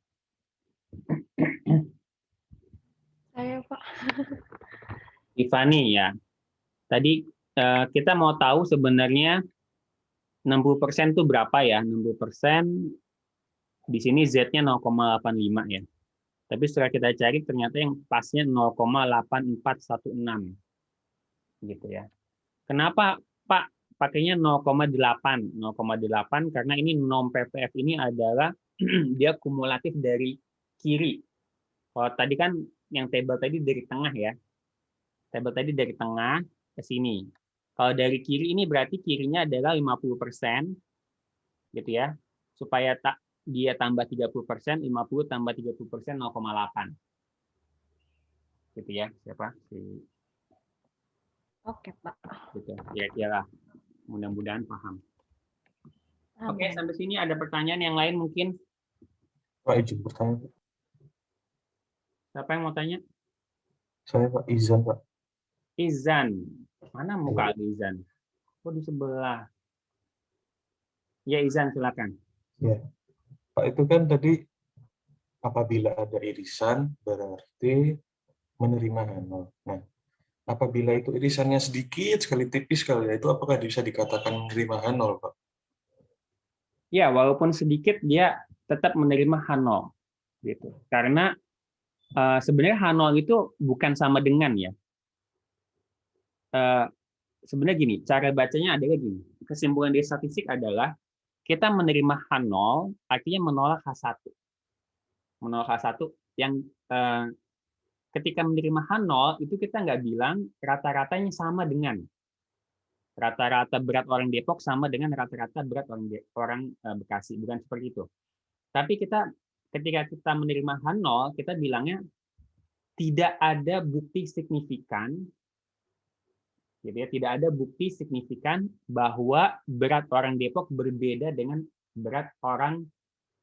[SPEAKER 9] Saya, Pak.
[SPEAKER 6] Ivani ya. Tadi kita mau tahu sebenarnya 60% itu berapa ya? 60% di sini Z-nya 0,85 ya. Tapi setelah kita cari ternyata yang pasnya 0,8416 gitu ya. Kenapa Pak pakainya 0,8? 0,8 karena ini nom PPF ini adalah dia kumulatif dari kiri. Kalau tadi kan yang tabel tadi dari tengah ya. Tabel tadi dari tengah ke sini. Kalau dari kiri ini berarti kirinya adalah 50% gitu ya. Supaya dia tambah 30%, 50 tambah 30%, 0,8. Gitu ya, siapa?
[SPEAKER 9] Oke, Pak.
[SPEAKER 6] Gitu, kira-kira. Mudah-mudahan paham.
[SPEAKER 9] Amin.
[SPEAKER 6] Oke, sampai sini ada pertanyaan yang lain mungkin?
[SPEAKER 3] Pak, izin bertanya.
[SPEAKER 6] Siapa yang mau tanya?
[SPEAKER 3] Saya Pak Izan, Pak.
[SPEAKER 6] Izan. Mana muka Izan? Oh, di sebelah. Ya, Izan, silakan.
[SPEAKER 3] Ya. Pak, itu kan tadi apabila ada irisan berarti menerima nol. Nah, apabila itu irisannya sedikit sekali, tipis sekali, itu apakah bisa dikatakan menerima nol, Pak?
[SPEAKER 6] Ya, walaupun sedikit dia tetap menerima H0 gitu. Karena sebenarnya H0 itu bukan sama dengan ya. Sebenarnya gini, cara bacanya adalah gini. Kesimpulan dari statistik adalah kita menerima H0 artinya menolak H1. Menolak H1 yang ketika menerima H0 itu kita nggak bilang rata-ratanya sama dengan rata-rata berat orang Depok sama dengan rata-rata berat orang Bekasi, bukan seperti itu. Tapi ketika kita menerima H0 kita bilangnya tidak ada bukti signifikan, gitu ya, tidak ada bukti signifikan bahwa berat orang Depok berbeda dengan berat orang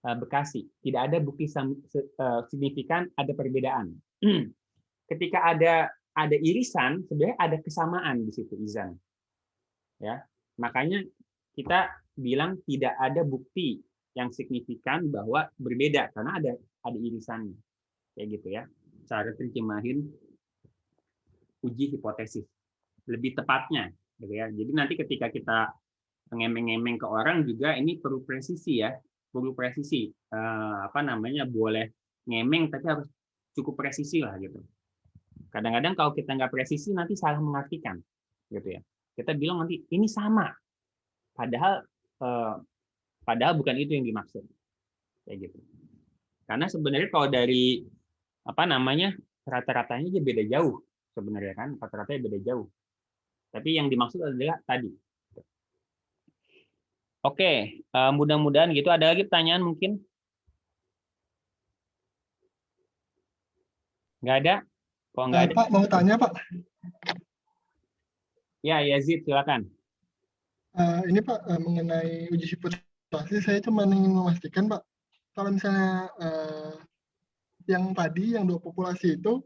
[SPEAKER 6] Bekasi. Tidak ada bukti signifikan ada perbedaan. Ketika ada irisan, sebenarnya ada kesamaan di situ, Izan. Ya, makanya kita bilang tidak ada bukti yang signifikan bahwa berbeda karena ada irisannya, kayak gitu ya. Cara terjemahin uji hipotesis lebih tepatnya, gitu ya. Jadi nanti ketika kita ngemeng-ngemeng ke orang juga ini perlu presisi ya, perlu presisi. Boleh ngemeng tapi harus cukup presisi lah gitu. Kadang-kadang kalau kita nggak presisi nanti salah mengartikan, gitu ya. Kita bilang nanti ini sama, padahal bukan itu yang dimaksud. kayak gitu. Karena sebenarnya kalau dari apa namanya rata-ratanya aja beda jauh sebenarnya kan, rata-ratanya beda jauh. Tapi yang dimaksud adalah tadi. Oke, mudah-mudahan gitu. Ada lagi pertanyaan mungkin? Nggak ada? Kalau nggak ada,
[SPEAKER 10] Pak, mau tanya Pak.
[SPEAKER 6] ya Yazid silakan.
[SPEAKER 10] Ini Pak, mengenai uji hipotesis, saya cuma ingin memastikan Pak, kalau misalnya yang tadi, yang 2 populasi itu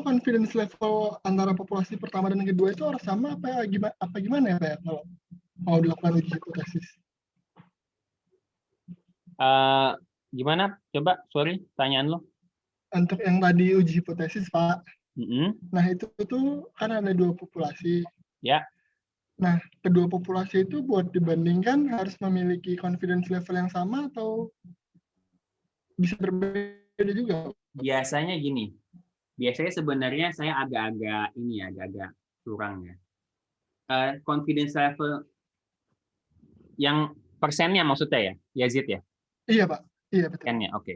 [SPEAKER 10] confidence level antara populasi pertama dan kedua itu harus sama apa gimana ya Pak ya, kalau mau dilakukan uji hipotesis?
[SPEAKER 6] Gimana? Coba, sorry, pertanyaan lo.
[SPEAKER 10] Untuk yang tadi uji hipotesis Pak, nah itu kan ada 2 populasi.
[SPEAKER 6] Ya.
[SPEAKER 10] Nah, kedua populasi itu buat dibandingkan harus memiliki confidence level yang sama atau bisa berbeda juga?
[SPEAKER 6] Biasanya gini. Biasanya sebenarnya saya agak-agak kurang ya. Confidence level yang persennya maksudnya ya, Yazid ya?
[SPEAKER 10] Iya Pak, iya betul.
[SPEAKER 6] Persennya, oke.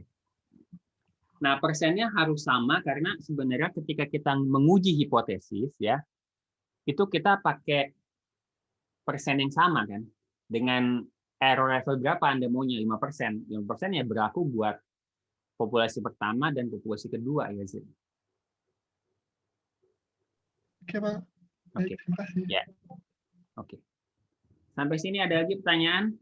[SPEAKER 6] Nah, persennya harus sama karena sebenarnya ketika kita menguji hipotesis ya, itu kita pakai persen yang sama kan. Dengan error level berapa Anda maunya? 5%. 5% ya berlaku buat populasi pertama dan populasi kedua ya sih.
[SPEAKER 10] Oke Pak. Baik, terima kasih.
[SPEAKER 6] Ya. Oke. Sampai sini ada lagi pertanyaan?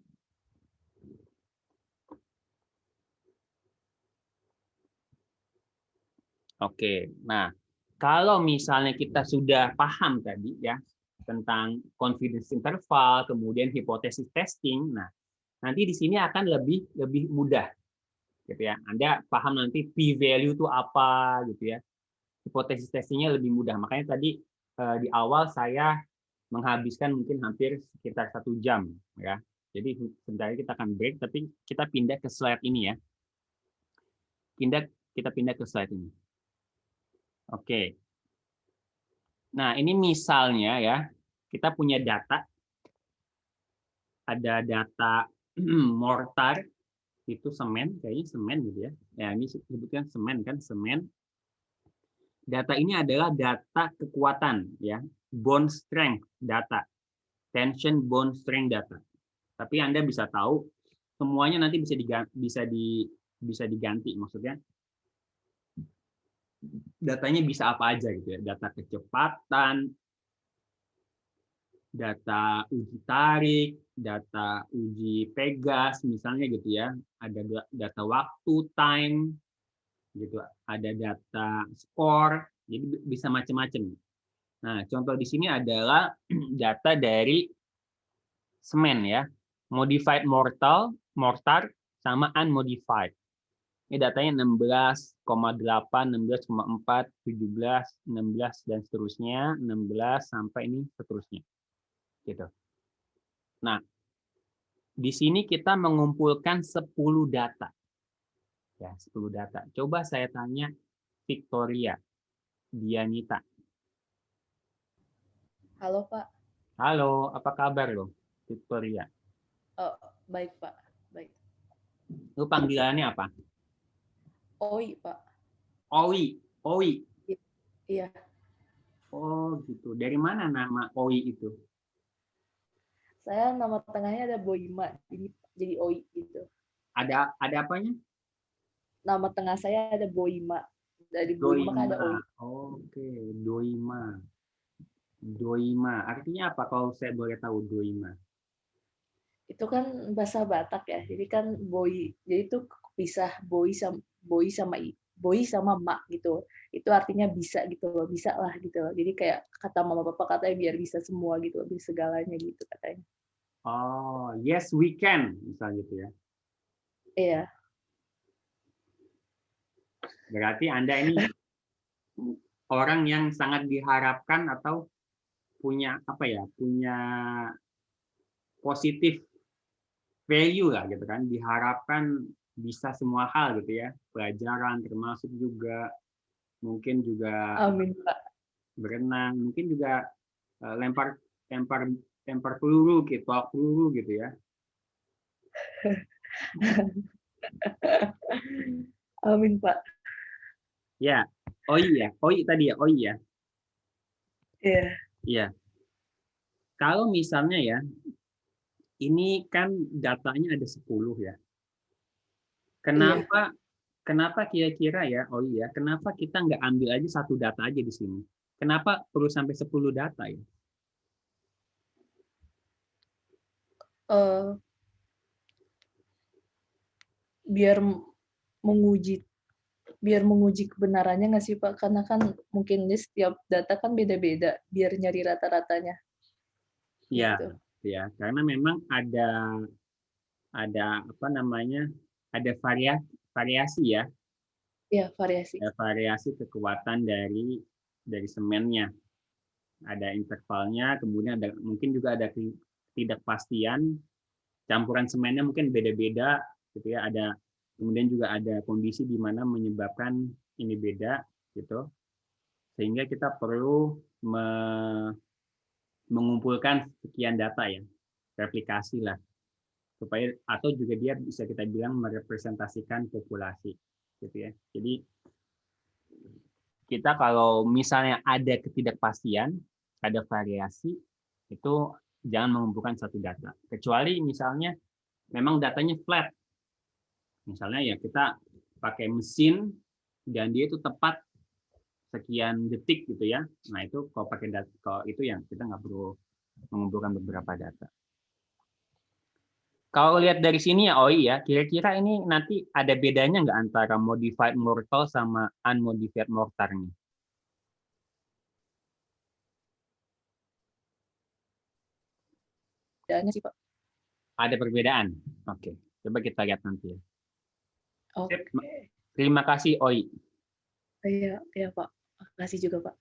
[SPEAKER 6] Oke. Nah, kalau misalnya kita sudah paham tadi ya tentang confidence interval, kemudian hipotesis testing, nah nanti di sini akan lebih mudah, gitu ya. Anda paham nanti p-value itu apa, gitu ya. Hipotesis testingnya lebih mudah. Makanya tadi di awal saya menghabiskan mungkin hampir sekitar 1 jam, ya. Jadi sebentar kita akan break, tapi kita pindah ke slide ini ya. Kita pindah ke slide ini. Oke. Nah ini misalnya ya. Kita punya data, ada data mortar, itu semen, kayaknya semen gitu ya. Ya ini sebutkan semen kan, semen. Data ini adalah data kekuatan ya, bond strength data, tension bond strength data. Tapi Anda bisa tahu semuanya nanti bisa diganti, maksudnya datanya bisa apa aja gitu ya, data kecepatan, data uji tarik, data uji pegas misalnya gitu ya, ada data waktu time gitu, ada data skor, jadi bisa macam-macam. Nah, contoh di sini adalah data dari semen ya, modified mortar sama unmodified. Ini datanya 16,8, 16,4, 17, 16 dan seterusnya, 16 sampai ini seterusnya. Gitu. Nah, di sini kita mengumpulkan 10 data. Ya, 10 data. Coba saya tanya Victoria Dianita.
[SPEAKER 11] Halo, Pak.
[SPEAKER 6] Halo, apa kabar lo, Victoria?
[SPEAKER 11] Oh, baik, Pak. Baik.
[SPEAKER 6] Lu panggilannya apa?
[SPEAKER 11] Oi, Pak.
[SPEAKER 6] Oi, Oi.
[SPEAKER 11] Iya.
[SPEAKER 6] Oh, gitu. Dari mana nama Oi itu?
[SPEAKER 11] Saya nama tengahnya ada Boima, jadi Oi gitu.
[SPEAKER 6] Ada apanya?
[SPEAKER 11] Nama tengah saya ada Boima. Dari Boima ada Oi.
[SPEAKER 6] Oke, Doima. Doima. Artinya apa kalau saya boleh tahu Doima?
[SPEAKER 11] Itu kan bahasa Batak ya. Jadi kan boy. Jadi itu pisah boy sama mak gitu. Itu artinya bisa gitu loh, bisa lah gitu loh. Jadi kayak kata mama papa katanya biar bisa semua gitu, lebih segalanya gitu katanya.
[SPEAKER 6] Oh, yes we can, misalnya gitu ya.
[SPEAKER 11] Iya.
[SPEAKER 6] Berarti Anda ini orang yang sangat diharapkan atau punya apa ya? Punya positif value lah gitu kan. Diharapkan bisa semua hal gitu ya. Pelajaran termasuk juga mungkin juga
[SPEAKER 11] Amin, Pak.
[SPEAKER 6] Berenang, mungkin juga lempar peluru gitu ya.
[SPEAKER 11] Amin, Pak.
[SPEAKER 6] Ya, OI tadi ya, OI ya.
[SPEAKER 11] Iya.
[SPEAKER 6] Iya. Kalau misalnya ya, ini kan datanya ada 10 ya. Kenapa kira-kira ya, kenapa kita nggak ambil aja satu data aja di sini? Kenapa perlu sampai 10 data ya?
[SPEAKER 11] Biar menguji kebenarannya nggak sih Pak? Karena kan mungkin setiap data kan beda-beda, biar nyari rata-ratanya.
[SPEAKER 6] Iya,
[SPEAKER 11] Gitu.
[SPEAKER 6] ya, karena memang ada apa namanya, ada variasi ya.
[SPEAKER 11] Iya, variasi.
[SPEAKER 6] Ada variasi kekuatan dari semennya. Ada intervalnya, kemudian mungkin juga ada ketidakpastian, campuran semennya mungkin beda-beda, gitu ya. Kemudian juga ada kondisi di mana menyebabkan ini beda, gitu. Sehingga kita perlu mengumpulkan sekian data ya, replikasi lah, supaya atau juga dia bisa kita bilang merepresentasikan populasi, gitu ya. Jadi kita kalau misalnya ada ketidakpastian, ada variasi, itu jangan mengumpulkan satu data. Kecuali misalnya memang datanya flat. Misalnya ya kita pakai mesin dan dia itu tepat sekian detik gitu ya. Nah itu kalau pakai data, kalau itu yang kita nggak perlu mengumpulkan beberapa data. Kalau lihat dari sini ya, kira-kira ini nanti ada bedanya nggak antara modified mortal sama unmodified mortar nih?
[SPEAKER 11] Bedanya sih Pak.
[SPEAKER 6] Ada perbedaan. Oke, coba kita lihat nanti ya.
[SPEAKER 11] Oke.
[SPEAKER 6] Terima kasih Oi.
[SPEAKER 11] Iya Pak. Makasih juga Pak.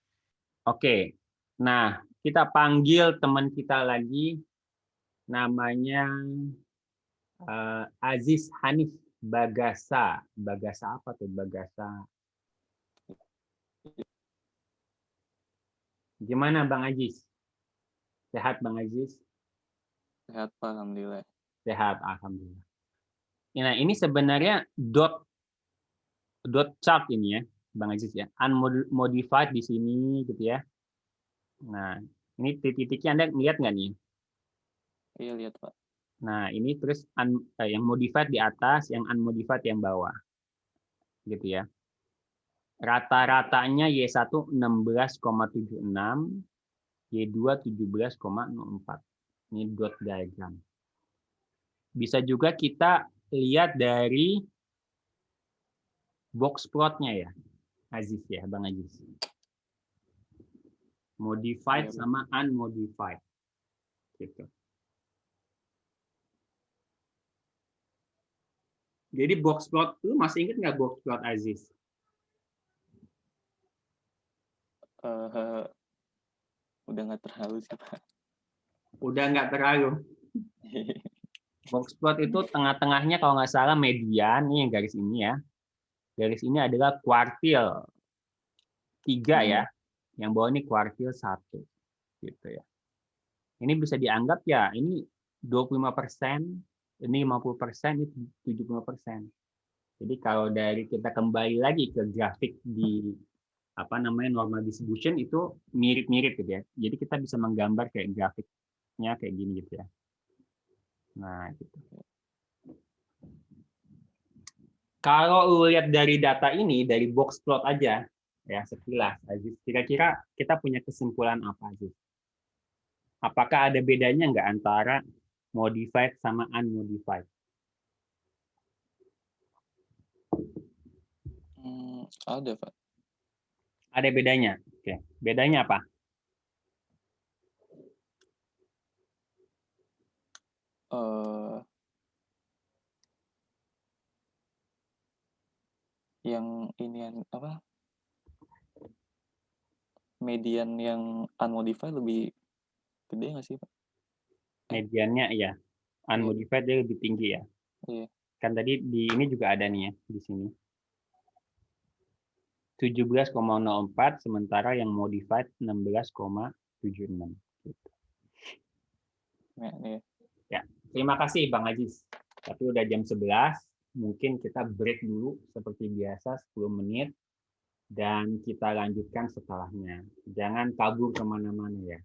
[SPEAKER 6] Oke. Nah, kita panggil teman kita lagi, namanya Aziz Hanif Bagasa. Bagasa apa tuh? Bagasa. Gimana Bang Aziz? Sehat Bang Aziz?
[SPEAKER 12] Sehat Pak, alhamdulillah.
[SPEAKER 6] Sehat, alhamdulillah. Nah, ini sebenarnya dot chart ini ya, Bang Aziz ya. Unmodified di sini gitu ya. Nah, ini titik-titiknya Anda lihat nggak nih?
[SPEAKER 12] Iya, lihat Pak.
[SPEAKER 6] Nah, ini terus yang modified di atas, yang unmodified yang bawah. Gitu ya. Rata-ratanya Y1 16,76, Y2 17,04. Ini dot diagram. Bisa juga kita lihat dari box plotnya ya, Aziz ya, Bang Aziz. Modified sama unmodified. Gitu. Jadi box plot itu masih ingat nggak box plot Aziz?
[SPEAKER 12] Udah nggak terlalu sih Pak.
[SPEAKER 6] Udah nggak terlalu. Box plot itu tengah-tengahnya kalau nggak salah median, nih yang garis ini ya. Garis ini adalah kuartil 3 ya. Yang bawah ini kuartil 1. Gitu ya. Ini bisa dianggap ya, ini 25%, ini 50%, ini 70%. Jadi kalau dari kita kembali lagi ke grafik di normal distribution itu mirip-mirip gitu ya. Jadi kita bisa menggambar kayak grafiknya kayak gini gitu ya. Nah, gitu. Kalau lihat dari data ini, dari box plot aja, ya sekilas, Aziz, kira-kira kita punya kesimpulan apa, Aziz? Apakah ada bedanya nggak antara modified sama unmodified?
[SPEAKER 12] Ada, Pak.
[SPEAKER 6] Ada bedanya. Oke, bedanya apa?
[SPEAKER 12] Yang ini apa? Median yang unmodified lebih gede nggak sih, Pak?
[SPEAKER 6] Mediannya ya. Unmodified dia lebih tinggi ya.
[SPEAKER 12] Iya.
[SPEAKER 6] Kan tadi di ini juga ada nih ya di sini. 17,04 sementara yang modified 16,76 gitu.
[SPEAKER 12] Ya.
[SPEAKER 6] Ya, terima kasih Bang Aziz. Tapi udah jam 11, mungkin kita break dulu seperti biasa 10 menit, dan kita lanjutkan setelahnya. Jangan kabur kemana-mana ya.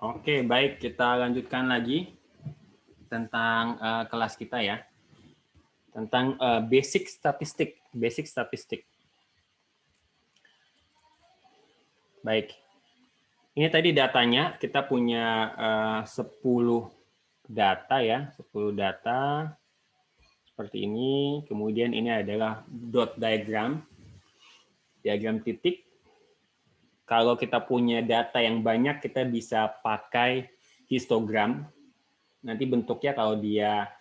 [SPEAKER 6] Oke, baik. Kita lanjutkan lagi tentang kelas kita ya. Tentang basic statistik. Baik. Ini tadi datanya, kita punya 10 data ya, 10 data seperti ini. Kemudian ini adalah dot diagram titik. Kalau kita punya data yang banyak, kita bisa pakai histogram. Nanti bentuknya kalau dia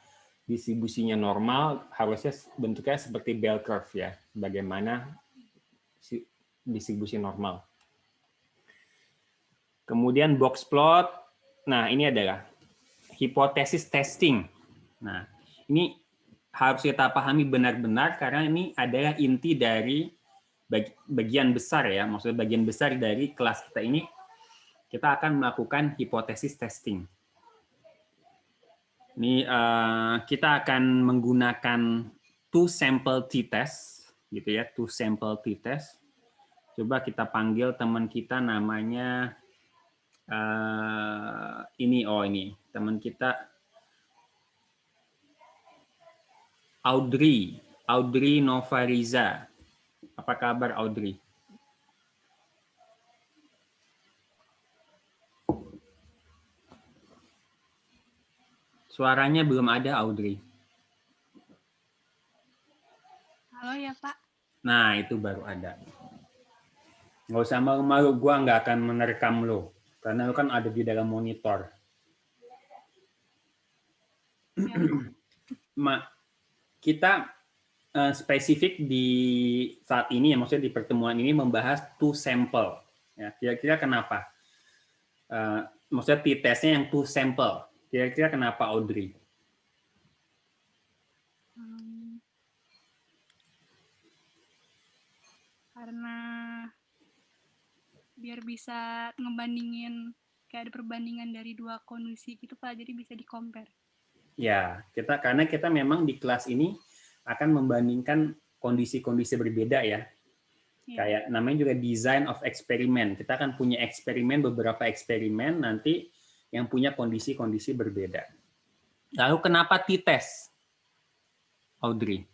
[SPEAKER 6] distribusinya normal, harusnya bentuknya seperti bell curve ya, bagaimana distribusi normal. Kemudian box plot. Nah, ini adalah hipotesis testing. Nah, ini harus kita pahami benar-benar karena ini adalah inti dari bagian besar ya, maksudnya bagian besar dari kelas kita ini, kita akan melakukan hipotesis testing. Ini kita akan menggunakan two sample t-test, gitu ya, two sample t-test. Coba kita panggil teman kita namanya ini teman kita Audrey Novariza. Apa kabar Audrey? Suaranya belum ada Audrey.
[SPEAKER 13] Halo ya Pak.
[SPEAKER 6] Nah itu baru ada. Nggak usah malu-malu, gua nggak akan merekam lo. Karena lo kan ada di dalam monitor. Kita spesifik di saat ini, ya maksudnya di pertemuan ini membahas two sample. Ya, kira-kira kenapa? Maksudnya t-testnya yang two sample. Kira-kira kenapa Audrey?
[SPEAKER 13] Karena biar bisa ngebandingin, kayak ada perbandingan dari dua kondisi gitu Pak, jadi bisa di-compare.
[SPEAKER 6] Ya, karena kita memang di kelas ini akan membandingkan kondisi-kondisi berbeda ya. Kayak namanya juga design of experiment. Kita akan punya eksperimen, beberapa eksperimen nanti yang punya kondisi-kondisi berbeda. Lalu kenapa t-test, Audrey?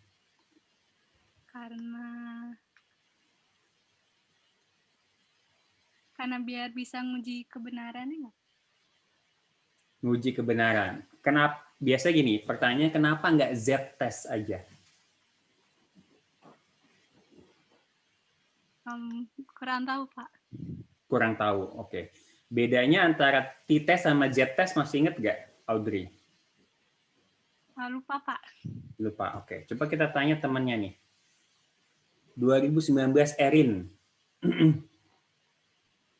[SPEAKER 13] Karena biar bisa nguji kebenaran ya.
[SPEAKER 6] Nguji kebenaran. Kenapa? Biasa gini, pertanyaannya kenapa nggak z-test aja?
[SPEAKER 13] Kurang tahu, Pak.
[SPEAKER 6] Kurang tahu, oke. Bedanya antara t-test sama z-test masih ingat nggak, Audrey?
[SPEAKER 13] Lupa, Pak.
[SPEAKER 6] Lupa, oke. Coba kita tanya temannya nih. 2019 Erin.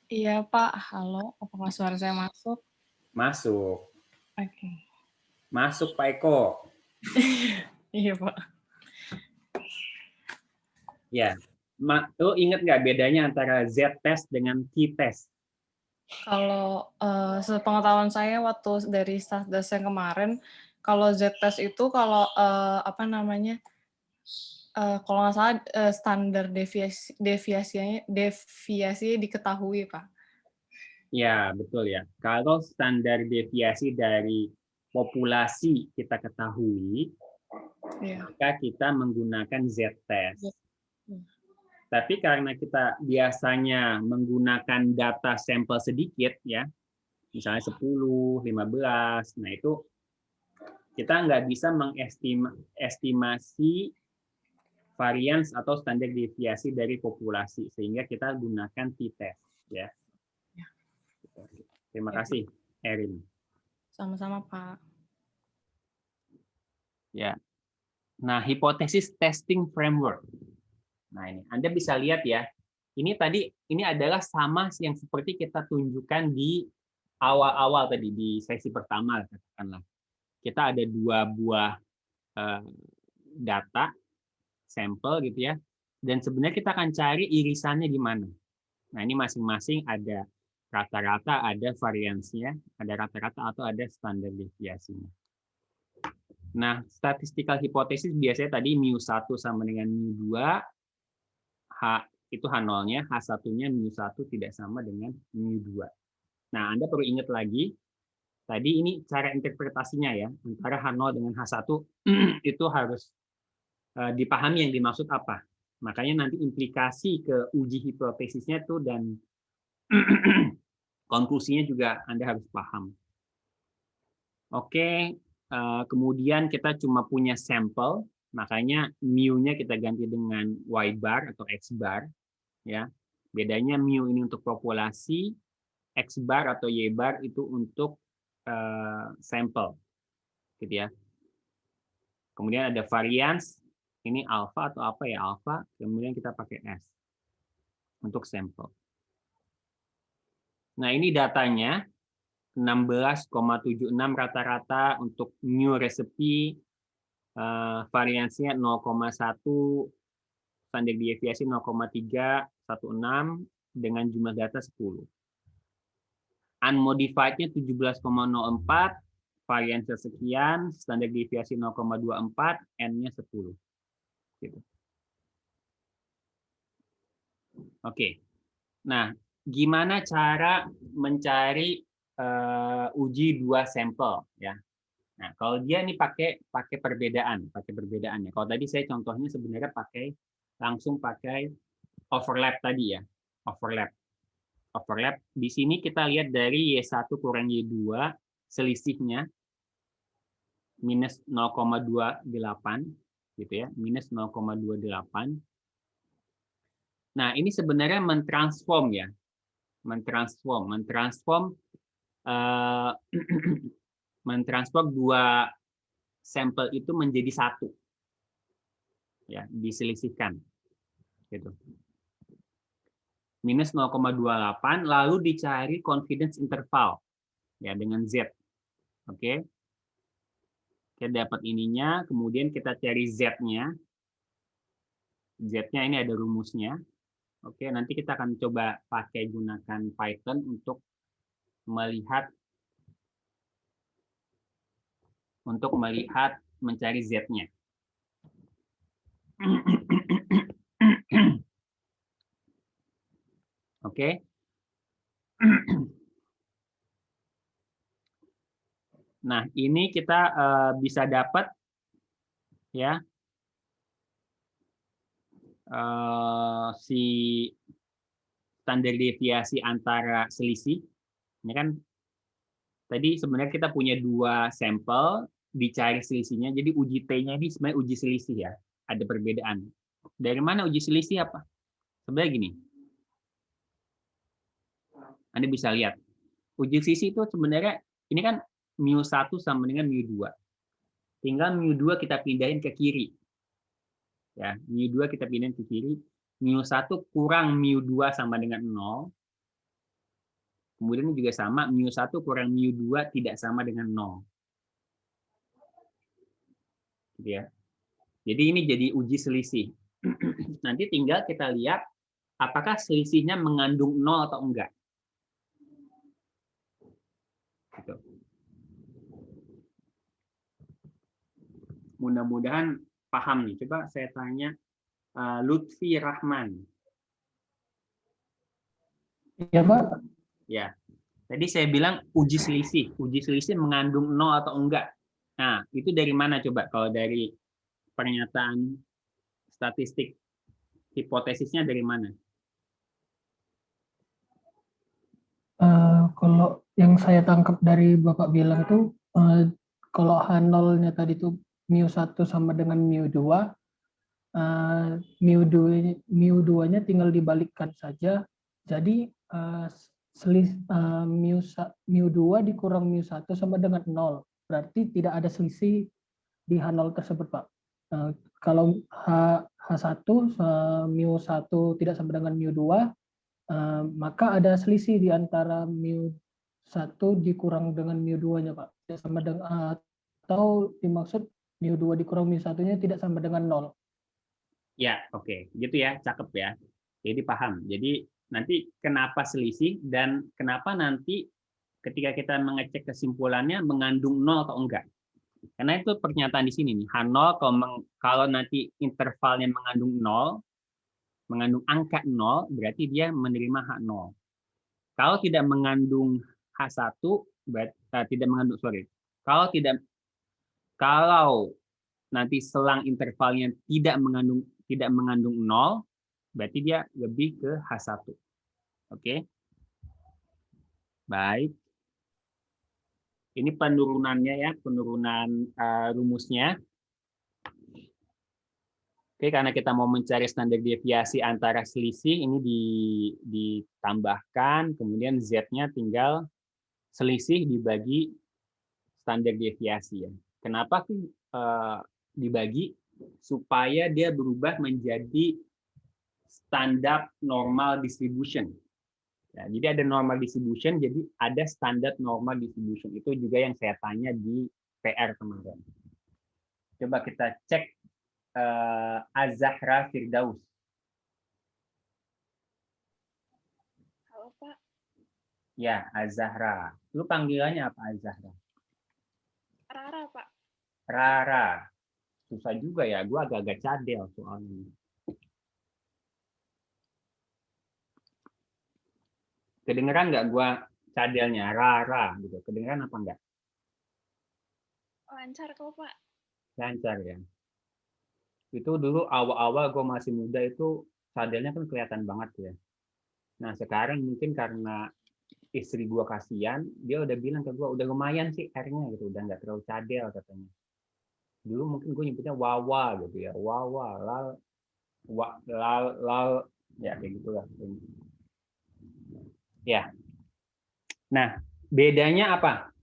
[SPEAKER 14] Iya, Pak. Halo, apakah suara saya masuk?
[SPEAKER 6] Masuk.
[SPEAKER 14] Oke.
[SPEAKER 6] Masuk, Pak Eko.
[SPEAKER 14] Iya, Pak.
[SPEAKER 6] Ya. Lo ingat nggak bedanya antara z-test dengan t-test?
[SPEAKER 14] Kalau sepengetahuan saya waktu dari Statdas yang kemarin, kalau z-test itu kalau kalau nggak salah standar deviasinya diketahui, Pak.
[SPEAKER 6] Ya, betul ya. Kalau standar deviasi dari populasi kita ketahui, maka kita menggunakan z-test. Tapi karena kita biasanya menggunakan data sampel sedikit, ya, misalnya 10, 15, nah itu kita nggak bisa mengestimasi varians atau standar deviasi dari populasi, sehingga kita gunakan t-test. Ya. Terima kasih, Erin.
[SPEAKER 14] Sama-sama, Pak.
[SPEAKER 6] Ya. Nah, hipotesis testing framework. Nah, ini Anda bisa lihat ya. Ini adalah sama yang seperti kita tunjukkan di awal-awal tadi di sesi pertama katakanlah. Kita ada 2 buah data sampel gitu ya. Dan sebenarnya kita akan cari irisannya di mana. Nah, ini masing-masing ada
[SPEAKER 1] rata-rata, ada variansinya, ada rata-rata atau ada standar deviasinya. Nah, statistical hypothesis biasanya tadi mu1 sama dengan mu2, H itu H0-nya, H1-nya mu1 tidak sama dengan mu2. Nah, Anda perlu ingat lagi, tadi ini cara interpretasinya ya, antara H0 dengan H1 itu harus dipahami yang dimaksud apa. Makanya nanti implikasi ke uji hipotesisnya tuh dan konklusinya juga Anda harus paham. Oke, kemudian kita cuma punya sampel, makanya mu-nya kita ganti dengan y bar atau x bar. Ya, bedanya mu ini untuk populasi, x bar atau y bar itu untuk sampel, gitu ya. Kemudian ada varians, ini alpha atau apa ya, alpha, kemudian kita pakai s untuk sampel. Nah, ini datanya 16,76 rata-rata untuk mu resepi, variansinya 0,1, standar deviasi 0,316 dengan jumlah data 10. Unmodified-nya 17,04, variansi sekian, standar deviasi 0,24, N-nya 10. Gitu. Oke. Nah, gimana cara mencari uji dua sampel ya? Nah, kalau dia ini pakai perbedaan ya. Kalau tadi saya contohnya sebenarnya langsung pakai overlap tadi ya, overlap. Di sini kita lihat dari Y1 kurang Y2 selisihnya minus 0,28 gitu ya, minus 0,28. Nah, ini sebenarnya mentransform ya, mentransform dua sampel itu menjadi satu, ya, diselisihkan, gitu. Minus 0,28, lalu dicari confidence interval, ya, dengan Z, oke. Kita dapat ininya, kemudian kita cari Z-nya. Z-nya ini ada rumusnya. Oke, nanti kita akan coba pakai gunakan Python untuk melihat mencari Z-nya. Oke. Nah, ini kita bisa dapat ya si standar deviasi antara selisih. Ini kan tadi sebenarnya kita punya dua sampel, dicari selisihnya. Jadi uji T-nya ini sebenarnya uji selisih ya. Ada perbedaan. Dari mana uji selisih apa? Sebenarnya gini. Anda bisa lihat. Uji selisih itu sebenarnya ini kan mu1 sama dengan mu2. Tinggal mu2 kita pindahin ke kiri. Ya, mu2 kita pindahin ke kiri. mu1 kurang mu2 sama dengan 0. Kemudian juga sama, mu1 kurang mu2 tidak sama dengan 0. Gitu ya. Jadi ini jadi uji selisih. Nanti tinggal kita lihat apakah selisihnya mengandung 0 atau enggak. Gitu. Mudah-mudahan paham nih. Coba saya tanya Lutfi Rahman.
[SPEAKER 15] Ya, Pak.
[SPEAKER 1] Ya. Tadi saya bilang uji selisih. Uji selisih mengandung 0 atau enggak. Nah, itu dari mana coba? Kalau dari pernyataan statistik hipotesisnya dari mana?
[SPEAKER 15] Kalau yang saya tangkap dari Bapak bilang itu, kalau H0-nya tadi itu mu1 sama dengan mu2, mu2-nya tinggal dibalikkan saja. Jadi mu2 dikurang mu1 sama dengan 0. Berarti tidak ada selisih di H0 tersebut, Pak. Kalau H1 mu1 tidak sama dengan mu2, maka ada selisih di antara mu1 dikurang dengan mu2-nya, Pak. Tidak sama dengan, atau dimaksud mu2 dikurang mu1-nya tidak sama dengan 0.
[SPEAKER 1] Ya, oke. Gitu ya, cakep ya. Jadi paham. Jadi Nanti kenapa selisih dan kenapa nanti ketika kita mengecek kesimpulannya mengandung 0 atau enggak. Karena itu pernyataan di sini nih, H0 kalau nanti intervalnya mengandung 0, mengandung angka 0, berarti dia menerima H0. Kalau tidak mengandung H1, tidak mengandung, kalau nanti selang intervalnya tidak mengandung 0, berarti dia lebih ke H1. Oke. Baik. Ini penurunannya ya, penurunan rumusnya. Oke, karena kita mau mencari standar deviasi antara selisih, ini ditambahkan, kemudian Z-nya tinggal selisih dibagi standar deviasi ya. Kenapa dibagi? Supaya dia berubah menjadi standar normal distribution. Ya, jadi ada normal distribution, jadi ada standar normal distribution. Itu juga yang saya tanya di PR kemarin. Coba kita cek Az-Zahra Firdaus.
[SPEAKER 16] Halo, Pak.
[SPEAKER 1] Ya, Az-Zahra. Lu panggilannya apa Az-Zahra?
[SPEAKER 16] Rara, Pak.
[SPEAKER 1] Rara. Susah juga ya, gue agak-agak cadel soalnya. Kedengeran nggak gue cadelnya, Rara gitu. Kedengeran apa enggak?
[SPEAKER 16] Lancar kok, Pak.
[SPEAKER 1] Lancar ya. Itu dulu awal-awal gue masih muda itu cadelnya kan kelihatan banget ya. Nah sekarang mungkin karena istri gue kasihan, dia udah bilang ke gue, udah lumayan sih R-nya gitu, udah nggak terlalu cadel katanya. Dulu mungkin gue nyebutnya Wawa gitu ya, Wawa, lal, ya kayak gitulah. Ya. Nah, bedanya apa,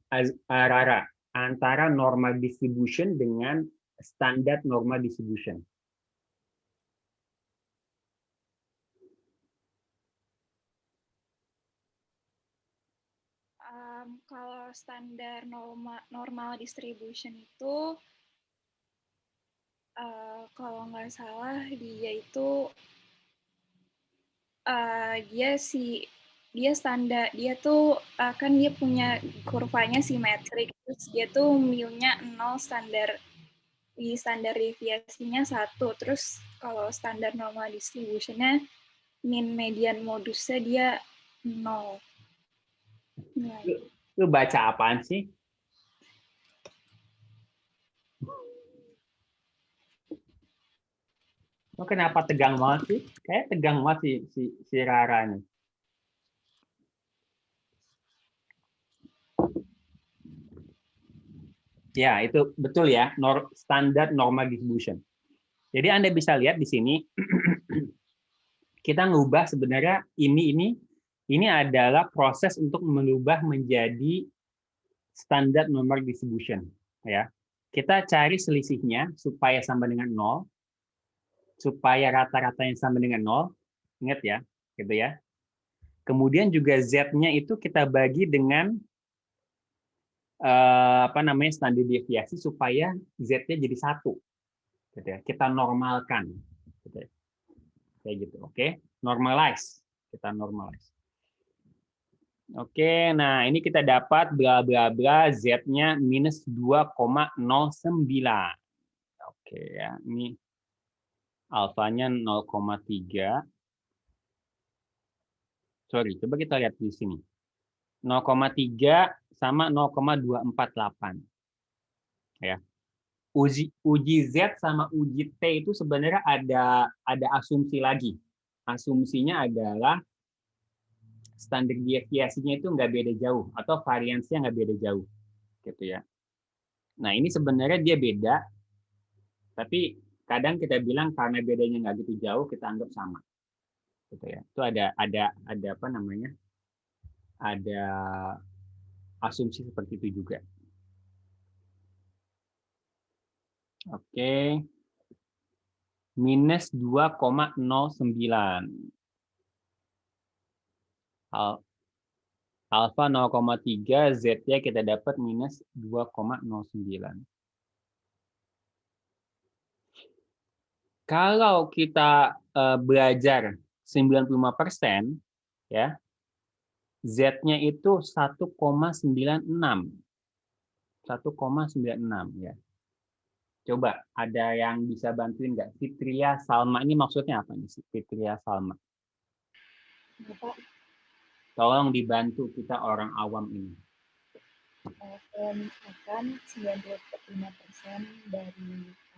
[SPEAKER 1] Rara, antara normal distribution dengan standar normal distribution?
[SPEAKER 16] Kalau standar normal distribution itu, kalau nggak salah dia itu dia standar, dia tuh kan dia punya kurvanya simetrik, terus dia tuh mu-nya 0, standar deviasinya 1, terus kalau standar normal distributionnya min median modusnya dia 0. Nah,
[SPEAKER 1] Lu baca apaan sih? Lu kenapa tegang banget sih? Kayak tegang banget si Rara nih. Ya, itu betul ya, standar normal distribution. Jadi Anda bisa lihat di sini, kita ngubah sebenarnya ini adalah proses untuk mengubah menjadi standar normal distribution. Ya, kita cari selisihnya supaya sama dengan 0, supaya rata-ratanya sama dengan 0. Ingat ya, gitu ya. Kemudian juga Z-nya itu kita bagi dengan standar deviasi supaya Z-nya jadi 1. Gitu ya. Kita normalkan. Gitu ya. Kayak gitu, oke? Normalize. Kita normalize. Oke, nah ini kita dapat bla bla bla Z-nya minus 2,09. Oke ya, ini alfanya 0,3. Sorry, coba kita lihat di sini. 0,3 sama 0,248. Ya. Uji Z sama uji T itu sebenarnya ada asumsi lagi. Asumsinya adalah standar deviasinya itu nggak beda jauh atau variansinya nggak beda jauh, gitu ya. Nah ini sebenarnya dia beda, tapi kadang kita bilang karena bedanya nggak gitu jauh kita anggap sama, gitu ya. Itu ada apa namanya? Ada asumsi seperti itu juga. Oke. Minus 2,09. Alfa 0,3, Z-nya kita dapat minus 2,09. Kalau kita belajar 95%, ya. Z-nya itu 1,96. 1,96 ya. Coba ada yang bisa bantuin nggak? Fitria Salma ini maksudnya apa nih? Fitria Salma.
[SPEAKER 7] Bapak,
[SPEAKER 1] Tolong dibantu kita orang awam ini.
[SPEAKER 7] kalau misalkan 95% dari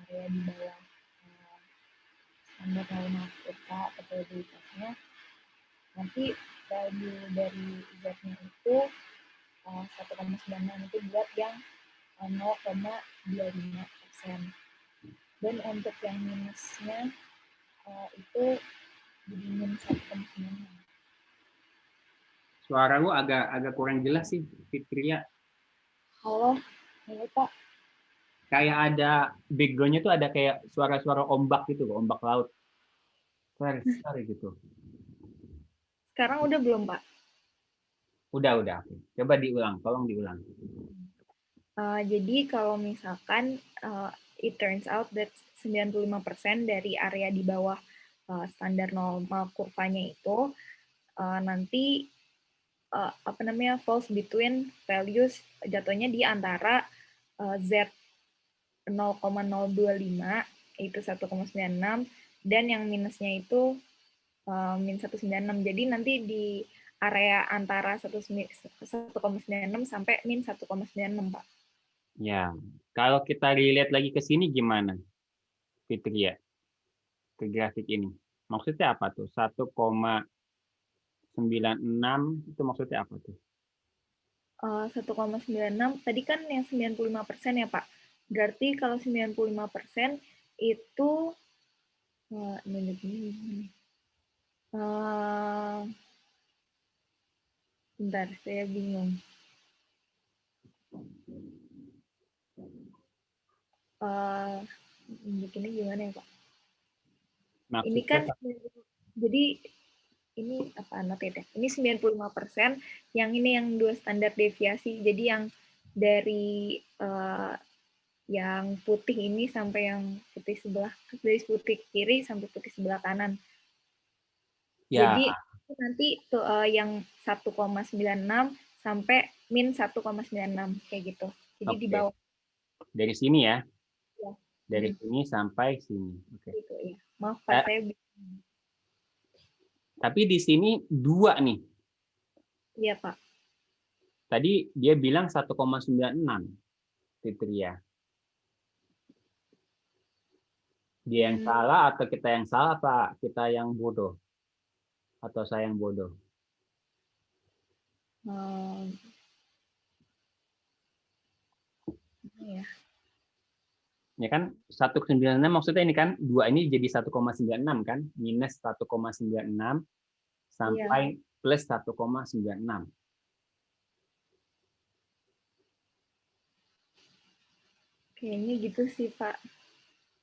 [SPEAKER 7] area di bawah standar normal kita atau probabilitasnya, nanti value dari Z-nya itu 1,96 itu buat yang 0,25%. Dan untuk yang minusnya itu jadi minus 1,96.
[SPEAKER 1] Suara lu agak kurang jelas sih, Fitria.
[SPEAKER 7] Halo, halo Pak.
[SPEAKER 1] Kayak ada background-nya tuh ada kayak suara-suara ombak gitu, ombak laut. Sorry gitu.
[SPEAKER 7] Sekarang udah belum Pak?
[SPEAKER 1] Udah. Coba diulang, tolong diulang.
[SPEAKER 7] Jadi kalau misalkan it turns out that 95% dari area di bawah standar normal kurvanya itu nanti falls between values, jatuhnya di antara Z 0,025 itu 1,96 dan yang minusnya itu min 196. Jadi nanti di area antara 1,96 sampai min 1,96 Pak.
[SPEAKER 1] Ya, kalau kita relate lagi ke sini gimana, Fitria? Ke grafik ini. Maksudnya apa tuh? 1,96 itu maksudnya apa tuh?
[SPEAKER 7] 1,96 tadi kan yang 95% ya Pak. Berarti kalau 95% itu bentar, saya bingung. Bikinnya gimana ya Pak?
[SPEAKER 1] Maksudnya,
[SPEAKER 7] ini kan jadi ini apa annotate ya? Ini 95%, yang ini yang 2 standar deviasi. Jadi yang dari yang putih ini sampai yang putih sebelah, dari putih kiri sampai putih sebelah kanan.
[SPEAKER 1] ya.
[SPEAKER 7] Jadi nanti tuh, yang 1,96 sampai min 1,96 kayak gitu. Jadi di bawah.
[SPEAKER 1] Dari sini ya.
[SPEAKER 7] Ya.
[SPEAKER 1] Dari sini sampai sini. Oke.
[SPEAKER 7] Gitu ya. Maaf Pak, saya
[SPEAKER 1] tapi di sini 2 nih.
[SPEAKER 7] Iya Pak.
[SPEAKER 1] Tadi dia bilang 1,96, Fitria. Dia yang salah atau kita yang salah, Pak? Kita yang bodoh? Atau saya yang bodoh? Ya kan 1,96 maksudnya ini kan 2 ini jadi 1,96 kan, minus 1,96 sampai plus 1,96.
[SPEAKER 7] Kayaknya gitu sih Pak.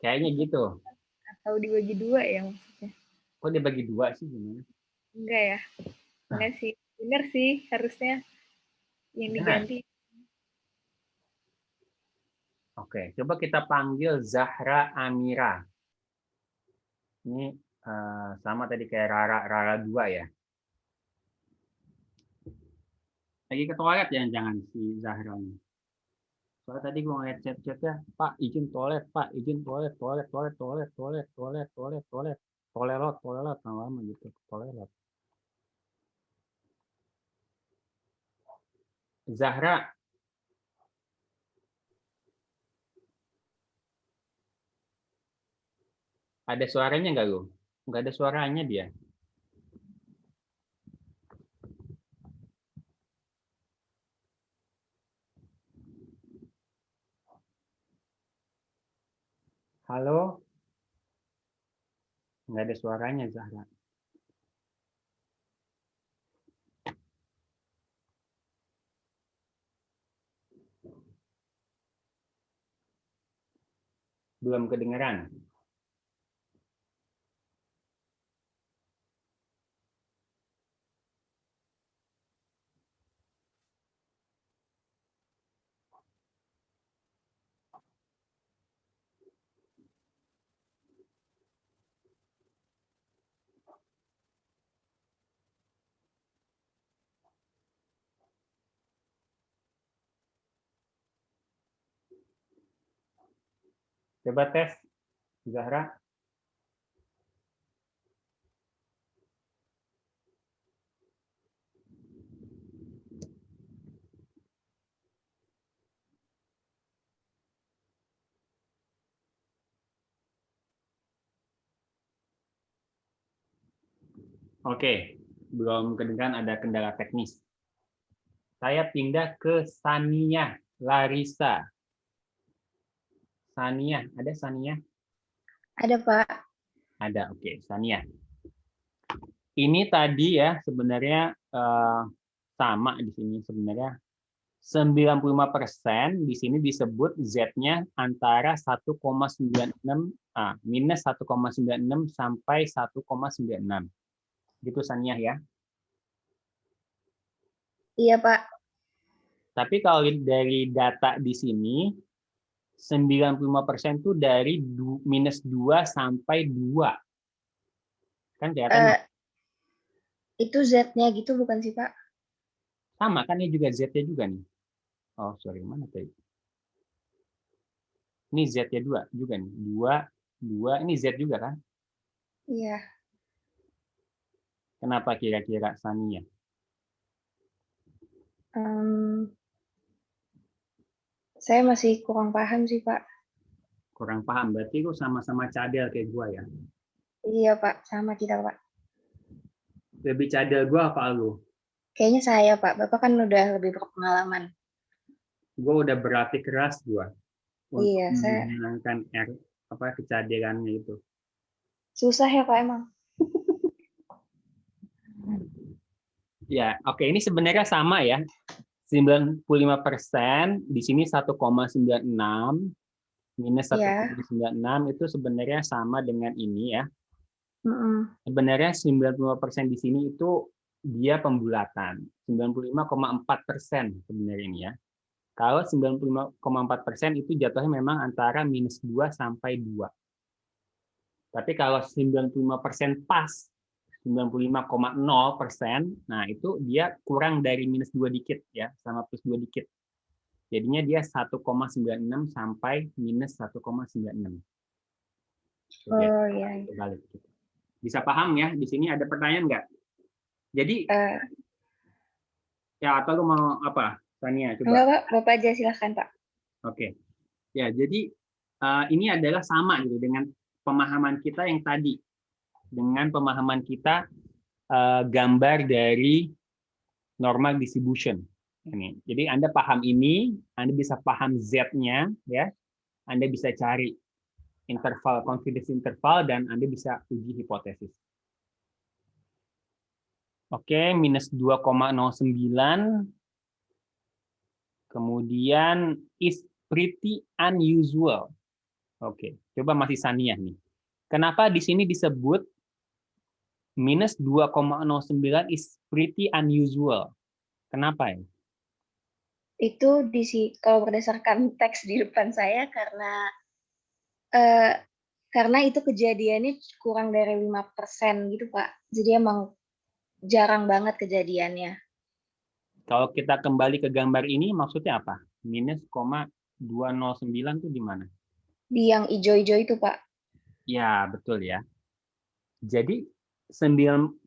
[SPEAKER 1] Kayaknya gitu.
[SPEAKER 7] Atau dibagi 2 ya maksudnya.
[SPEAKER 1] Kok dibagi 2 sih gimana?
[SPEAKER 7] Enggak ya. Enggak sih. Bener sih harusnya yang diganti.
[SPEAKER 1] Oke, coba kita panggil Zahra Amira. Ini sama tadi kayak Rara 2 ya. Lagi ke toilet ya, jangan si Zahra ini. Soalnya tadi gue ngeliat chat-chatnya, Pak izin toilet, Pak izin toilet, lama gitu, toilet. Zahra, ada suaranya nggak lu? Nggak ada suaranya dia. Halo? Nggak ada suaranya, Zahra. Belum kedengeran. Coba tes, Zahra. Oke, belum kedengaran, ada kendala teknis. Saya pindah ke Sania Larissa. Sania, ada Sania?
[SPEAKER 7] Ada, Pak.
[SPEAKER 1] Ada, oke. Sania. Ini tadi ya sebenarnya sama di sini sebenarnya 95% di sini disebut Z-nya antara 1,96 minus 1,96 sampai 1,96. Gitu Sania ya.
[SPEAKER 7] Iya, Pak.
[SPEAKER 1] Tapi kalau dari data di sini 95% itu dari minus 2 sampai 2. Kan kelihatan
[SPEAKER 7] Itu Z-nya gitu bukan sih, Pak?
[SPEAKER 1] sama kan ini juga Z-nya juga nih. Oh, sorry, mana tadi? Ini Z-nya 2 juga nih. 2 ini Z juga kan?
[SPEAKER 7] Iya.
[SPEAKER 1] Kenapa kira-kira Sania?
[SPEAKER 7] Saya masih kurang paham sih, Pak.
[SPEAKER 1] Kurang paham, berarti lu sama-sama cadel kayak gua ya?
[SPEAKER 7] Iya, Pak. Sama kita, Pak.
[SPEAKER 1] Lebih cadel gua apa lu?
[SPEAKER 7] Kayaknya saya, Pak. Bapak kan udah lebih berpengalaman.
[SPEAKER 1] Gua udah berlatih keras gua untuk
[SPEAKER 7] Iya, saya
[SPEAKER 1] menghilangkan kecadelannya itu.
[SPEAKER 7] susah ya, Pak, emang.
[SPEAKER 1] Ya, oke, ini sebenarnya sama ya. 95% di sini 1,96 minus 1,96 itu sebenarnya sama dengan ini ya. Sebenarnya 95% di sini itu dia pembulatan. 95,4% sebenarnya ini ya. Kalau 95,4% itu jatuhnya memang antara minus 2 sampai 2. Tapi kalau 95% pas 95,0%, nah itu dia kurang dari minus 2 dikit ya, sama plus 2 dikit. Jadinya dia 1,96 sampai minus 1,96.
[SPEAKER 7] Oh iya.
[SPEAKER 1] Balik. Bisa paham ya? Di sini ada pertanyaan nggak? Jadi, ya atau lu mau apa? Tania, coba.
[SPEAKER 7] Enggak, Pak. Bapak aja silahkan, Pak.
[SPEAKER 1] Oke. Ya, jadi ini adalah sama gitu dengan pemahaman kita yang tadi. Dengan pemahaman kita gambar dari normal distribution. Ini. Jadi Anda paham ini, Anda bisa paham Z-nya, ya. Anda bisa cari interval, confidence interval, dan Anda bisa uji hipotesis. Oke, minus 2,09. Kemudian is pretty unusual. Oke, coba masih Sania nih. Kenapa di sini disebut minus 2,09 is pretty unusual? Kenapa ya?
[SPEAKER 7] Itu kalau berdasarkan teks di depan saya karena itu kejadiannya kurang dari 5% gitu, Pak. Jadi emang jarang banget kejadiannya.
[SPEAKER 1] Kalau kita kembali ke gambar ini maksudnya apa? Minus 209 itu di mana?
[SPEAKER 7] Di yang hijau-hijau itu, Pak.
[SPEAKER 1] Ya, betul ya. Jadi 95%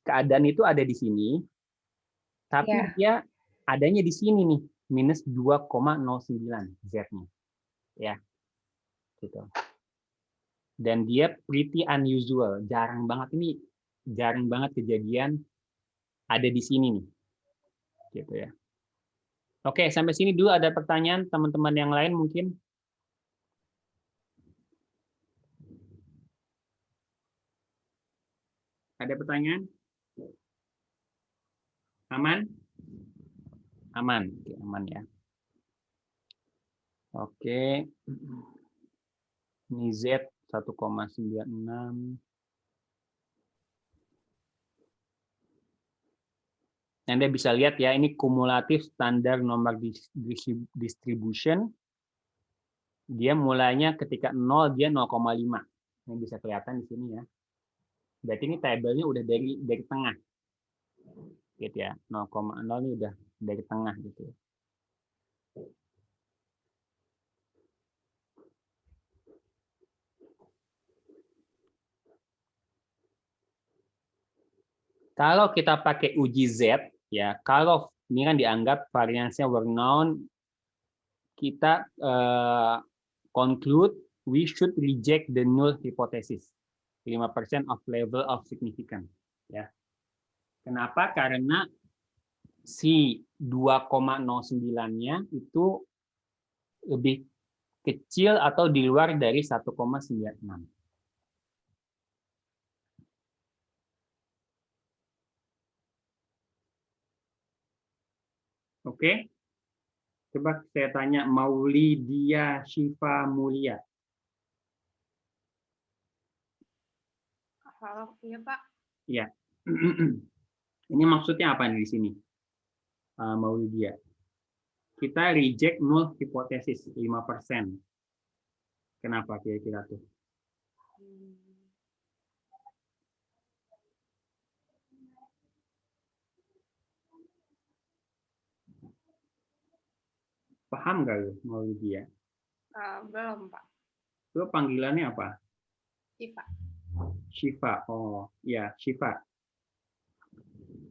[SPEAKER 1] keadaan itu ada di sini, tapi dia adanya di sini nih, minus 2,09 Z-nya. Ya. Gitu. Dan dia pretty unusual, jarang banget kejadian ada di sini nih. Gitu ya. Oke, sampai sini dulu ada pertanyaan teman-teman yang lain mungkin. Ada pertanyaan? Aman? Aman. Oke, aman ya. Oke. Ini Z 1,96. Anda bisa lihat ya, ini kumulatif standar normal distribution. Dia mulainya ketika 0, dia 0,5. Ini bisa kelihatan di sini ya. Berarti ini tabelnya udah dari tengah. Gitu ya. 0,0 ini udah dari tengah gitu ya.
[SPEAKER 6] Kalau kita pakai uji Z, ya, kalau ini kan dianggap variansnya were known, kita conclude we should reject the null hypothesis, 5% of level of significance. Ya. Kenapa? Karena si 2,09-nya itu lebih kecil atau di luar dari 1,96. Oke, coba saya tanya Maulidia Syifa Mulia.
[SPEAKER 17] Halo, iya Pak.
[SPEAKER 6] Ya, ini maksudnya apa nih di sini, Maulidia? Kita reject null hipotesis 5%. Kenapa kira-kira tuh? Paham nggak lu, Maulidia?
[SPEAKER 17] Belum Pak.
[SPEAKER 6] Itu panggilannya apa?
[SPEAKER 17] Syifa.
[SPEAKER 6] Syifa. Oh, ya, Syifa.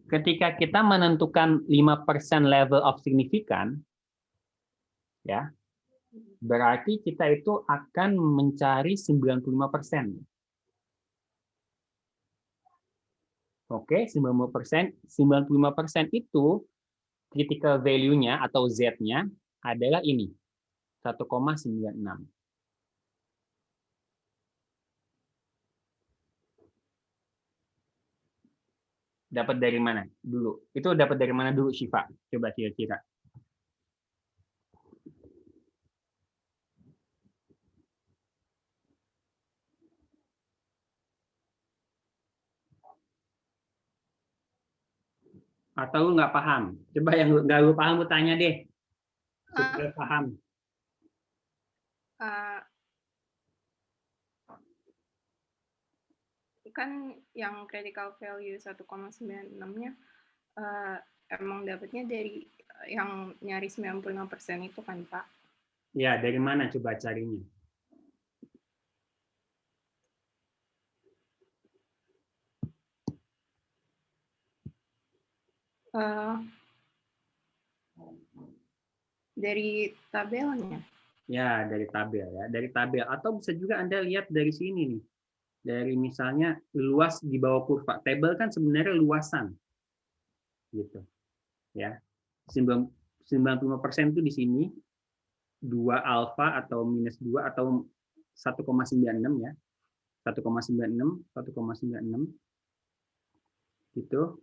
[SPEAKER 6] Ketika kita menentukan 5% level of significance, ya, berarti kita itu akan mencari 95%. Oke, 95% itu critical value-nya atau Z-nya adalah ini, 1,96. Dapat dari mana dulu? Itu dapat dari mana dulu, Syifa? Coba kira-kira. Atau lu nggak paham? Coba yang nggak lu paham, lu tanya deh. Supaya paham.
[SPEAKER 17] Kan yang critical value 1,96-nya emang dapatnya dari yang nyari 95% itu kan, Pak?
[SPEAKER 6] Ya, dari mana coba carinya?
[SPEAKER 17] Dari tabelnya.
[SPEAKER 6] Ya, dari tabel ya, dari tabel. Atau bisa juga Anda lihat dari sini nih. Dari misalnya luas di bawah kurva. Tabel kan sebenarnya luasan. Gitu. Ya. 95% itu di sini 2 alfa atau minus 2 atau 1,96 ya. 1,96 gitu.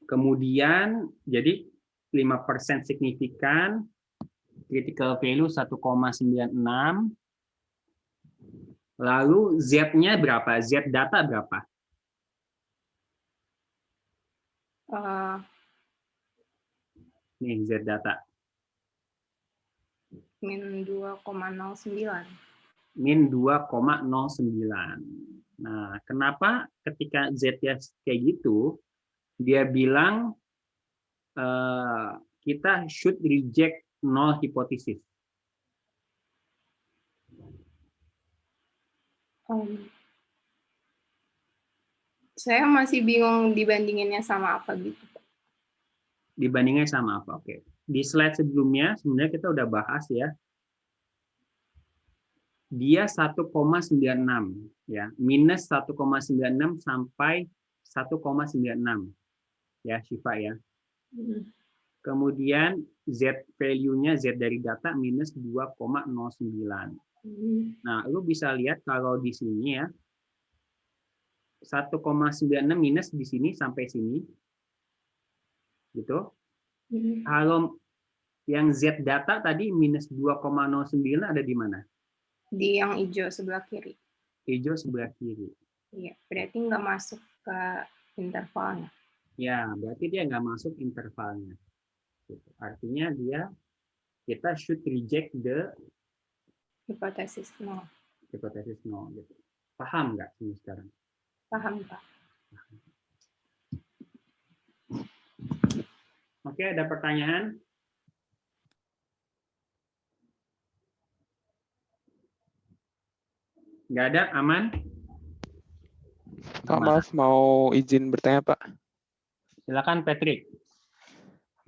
[SPEAKER 6] Kemudian jadi 5% signifikan, critical value 1,96. Lalu Z-nya berapa? Z data berapa? Nih Z data.
[SPEAKER 17] Min 2,09.
[SPEAKER 6] Min 2,09. Nah, kenapa ketika Z-nya kayak gitu, dia bilang kita should reject null hypothesis.
[SPEAKER 17] Saya masih bingung dibandinginnya sama apa gitu.
[SPEAKER 6] Dibandingnya sama apa? Oke. Di slide sebelumnya sebenarnya kita udah bahas ya. Dia 1,96 ya, minus 1,96 sampai 1,96 ya, Syifa ya. Kemudian Z value-nya, Z dari data minus 2,09. Nah, lu bisa lihat kalau di sini ya, 1,96 minus di sini sampai sini, gitu. Kalau yang Z data tadi minus 2,09 ada di mana?
[SPEAKER 17] Di yang hijau sebelah kiri.
[SPEAKER 6] Hijau sebelah kiri.
[SPEAKER 17] Iya, berarti nggak masuk ke intervalnya.
[SPEAKER 6] Ya, berarti dia nggak masuk intervalnya. Artinya kita should reject the
[SPEAKER 17] hipotesis nol.
[SPEAKER 6] Hipotesis nol. Gitu. Paham nggak ini sekarang?
[SPEAKER 17] Paham, Pak.
[SPEAKER 6] Oke, ada pertanyaan? Nggak ada? Aman?
[SPEAKER 18] Pak, maaf mau izin bertanya, Pak.
[SPEAKER 6] Silakan Patrick.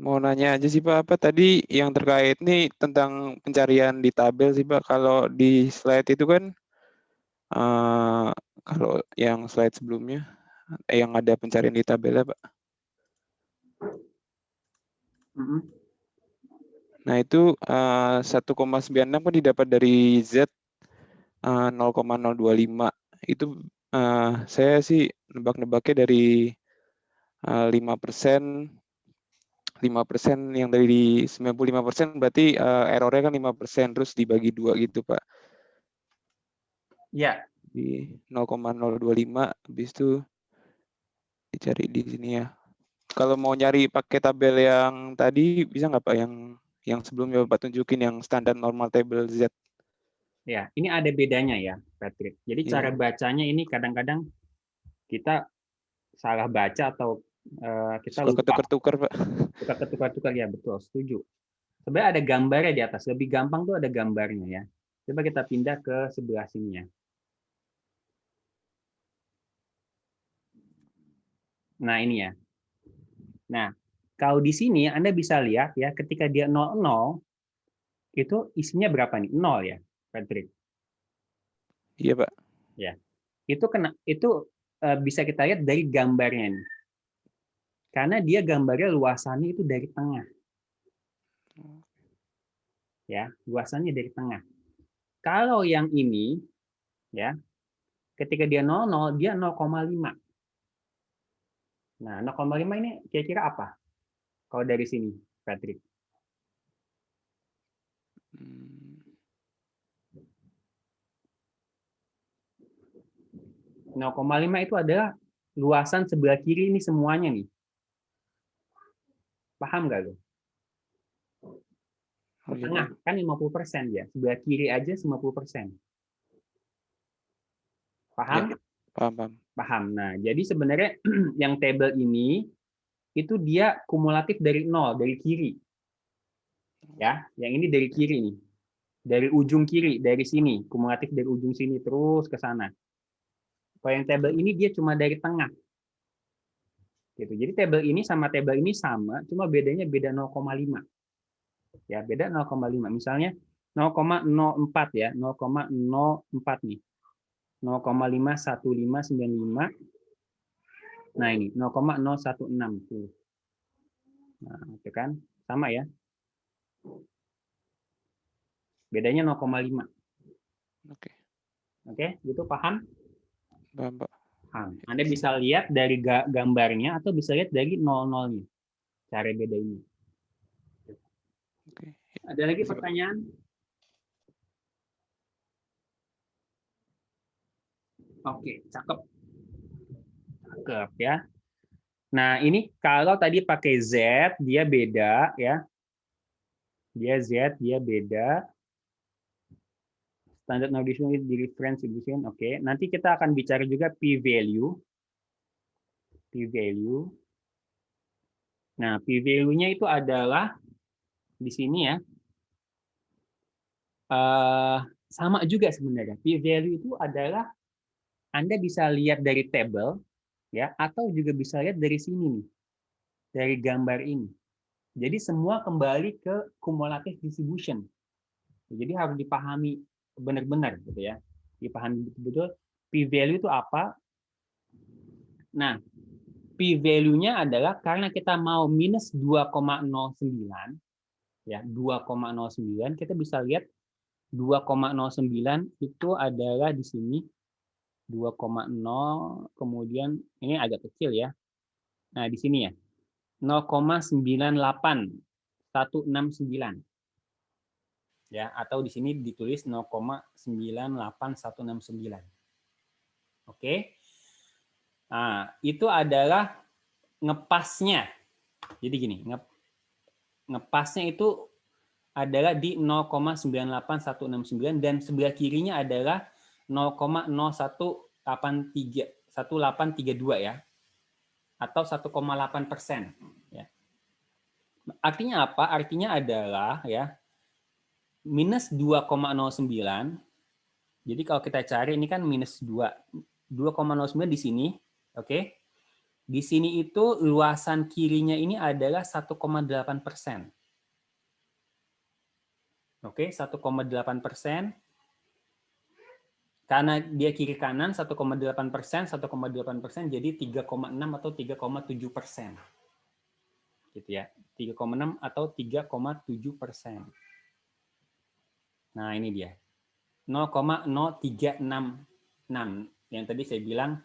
[SPEAKER 18] Mau nanya aja sih Pak, apa tadi yang terkait nih tentang pencarian di tabel sih Pak. Kalau di slide itu kan, kalau yang slide sebelumnya, yang ada pencarian di tabelnya Pak. Nah itu 1,96 kan didapat dari Z 0,025. Itu saya sih nebak-nebaknya dari 5%. 5% yang dari 95% berarti errornya kan 5% terus dibagi 2 gitu Pak.
[SPEAKER 6] Ya.
[SPEAKER 18] Di 0,025 habis itu dicari di sini ya. Kalau mau nyari pakai tabel yang tadi bisa nggak Pak, yang sebelumnya Bapak tunjukin yang standar normal table Z?
[SPEAKER 6] Ya, ini ada bedanya ya Patrick. Jadi cara bacanya ini kadang-kadang kita salah baca atau kita
[SPEAKER 18] suka
[SPEAKER 6] lupa.
[SPEAKER 18] ketukar-tukar Pak.
[SPEAKER 6] Suka ketukar-tukar ya, betul, setuju. Sebenarnya ada gambarnya di atas, lebih gampang tuh ada gambarnya ya. Coba kita pindah ke sebelah sini ya. Nah ini ya. Nah kalau di sini Anda bisa lihat ya, ketika dia 00 itu isinya berapa nih? 0 ya, Patrick.
[SPEAKER 18] Iya Pak.
[SPEAKER 6] Ya, itu bisa kita lihat dari gambarnya nih. Karena dia gambarnya luasannya itu dari tengah. Ya, luasannya dari tengah. Kalau yang ini, ya, ketika dia 00, dia 0,5. Nah, 0,5 ini kira-kira apa? Kalau dari sini, Patrick. Hmm. 0,5 itu adalah luasan sebelah kiri ini semuanya nih. Paham nggak lo? Tengah kan 50% ya, sebelah kiri aja 50%. Paham?
[SPEAKER 18] Ya, paham.
[SPEAKER 6] Paham. Nah, jadi sebenarnya yang tabel ini itu dia kumulatif dari 0, dari kiri. Ya, yang ini dari kiri nih. Dari ujung kiri, dari sini, kumulatif dari ujung sini terus ke sana. Kalau yang tabel ini dia cuma dari tengah. Gitu. Jadi tabel ini sama tabel ini sama, cuma bedanya beda 0,5. Ya, beda 0,5. Misalnya 0,04 ya, 0,04 nih. 0,51595. Nah, ini 0,016 tuh. Nah, itu kan sama ya. Bedanya 0,5.
[SPEAKER 18] Oke.
[SPEAKER 6] Oke, gitu paham?
[SPEAKER 18] Paham, Pak.
[SPEAKER 6] Paham. Anda bisa lihat dari gambarnya atau bisa lihat dari 00-nya. Cara beda ini.
[SPEAKER 18] Oke.
[SPEAKER 6] Ada lagi pertanyaan? Oke, cakep. Cakep ya. Nah, ini kalau tadi pakai Z, dia beda ya. Dia Z, dia beda. Standard notation di reference distribution. Oke, nanti kita akan bicara juga p-value. P-value. Nah, p-value-nya itu adalah di sini ya. Sama juga sebenarnya. P-value itu adalah Anda bisa lihat dari tabel ya, atau juga bisa lihat dari sini nih. Dari gambar ini. Jadi semua kembali ke cumulative distribution. Jadi harus dipahami benar-benar gitu ya. Dipahami betul-betul p-value itu apa. Nah, p-value-nya adalah karena kita mau minus 2,09 ya, 2,09 kita bisa lihat 2,09 itu adalah di sini 2,0 kemudian ini agak kecil ya. Nah, di sini ya. 0,98169. Ya, atau di sini ditulis 0,98169. Oke. Nah, itu adalah ngepasnya. Jadi gini, ngepasnya itu adalah di 0,98169 dan sebelah kirinya adalah 0,01832 ya. Atau 1,8%. Ya. Artinya apa? Artinya adalah ya minus 2,09. Jadi kalau kita cari ini kan minus 2. 2,09 di sini
[SPEAKER 1] Oke. Di sini itu luasan kirinya ini adalah 1,8%. Oke, 1,8%. Karena dia kiri kanan 1,8%, 1,8% jadi 3,6 atau 3,7%. Gitu ya. 3,6 atau 3,7%. Nah, ini dia. 0,0366. Yang tadi saya bilang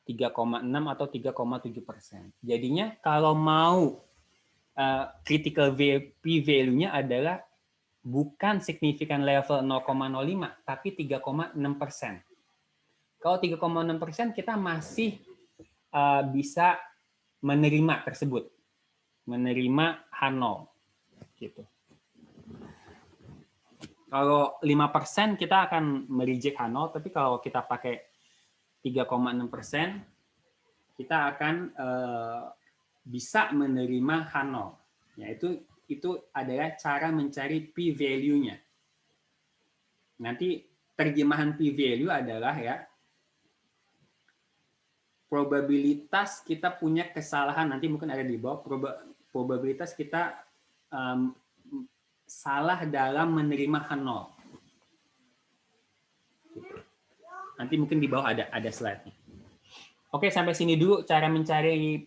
[SPEAKER 1] 3,6 atau 3,7%. Jadinya kalau mau critical p-value-nya adalah bukan signifikan level 0,05, tapi 3,6%. Kalau 3,6% kita masih bisa menerima tersebut. Menerima H0. Gitu. Kalau 5% kita akan mereject H0, tapi kalau kita pakai 3,6%, kita akan bisa menerima H0. Ya, itu adalah cara mencari p-value-nya. Nanti terjemahan p-value adalah ya probabilitas kita punya kesalahan, nanti mungkin ada di bawah, probabilitas kita salah dalam menerima H0. Nanti mungkin di bawah ada slide-nya. Oke, sampai sini dulu cara mencari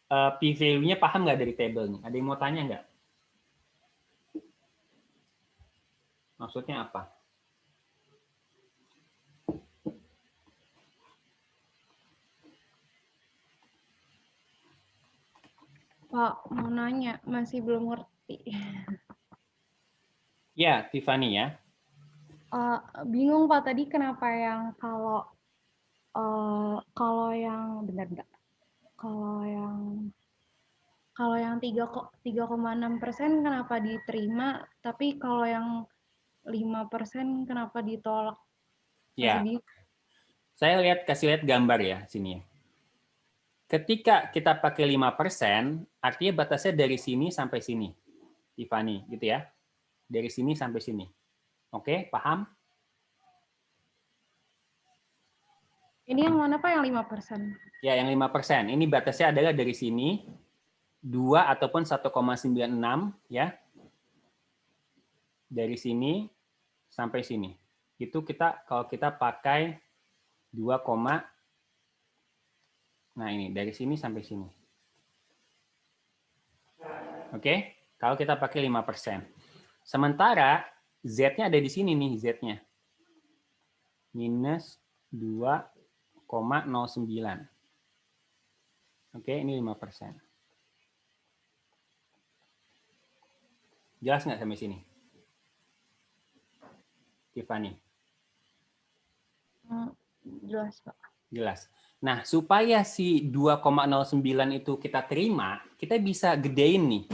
[SPEAKER 1] p-value-nya, paham nggak dari tabel nih? Ada yang mau tanya nggak? Maksudnya apa?
[SPEAKER 9] Pak, mau nanya, masih belum ngerti.
[SPEAKER 1] Ya, Tiffany ya.
[SPEAKER 9] Bingung Pak tadi kenapa yang kalau yang bentar. Kalau yang 3,6% kenapa diterima, tapi kalau yang 5% kenapa ditolak?
[SPEAKER 1] Ya. Saya kasih lihat gambar ya sini. Ketika kita pakai 5%, artinya batasnya dari sini sampai sini. Tiffany, gitu ya. Dari sini sampai sini. Oke, paham?
[SPEAKER 9] Ini yang mana Pak, yang 5%?
[SPEAKER 1] Ya, yang 5%. Ini batasnya adalah dari sini 2 ataupun 1,96 ya. Dari sini sampai sini. Itu kalau kita pakai 2, nah ini dari sini sampai sini. Oke, kalau kita pakai 5%. Sementara Z-nya ada di sini nih, Z-nya. Minus 2,09. Oke, ini 5%. Jelas nggak sampai sini? Tiffany?
[SPEAKER 9] Jelas, Pak.
[SPEAKER 1] Jelas. Nah, supaya si 2,09 itu kita terima, kita bisa gedein nih.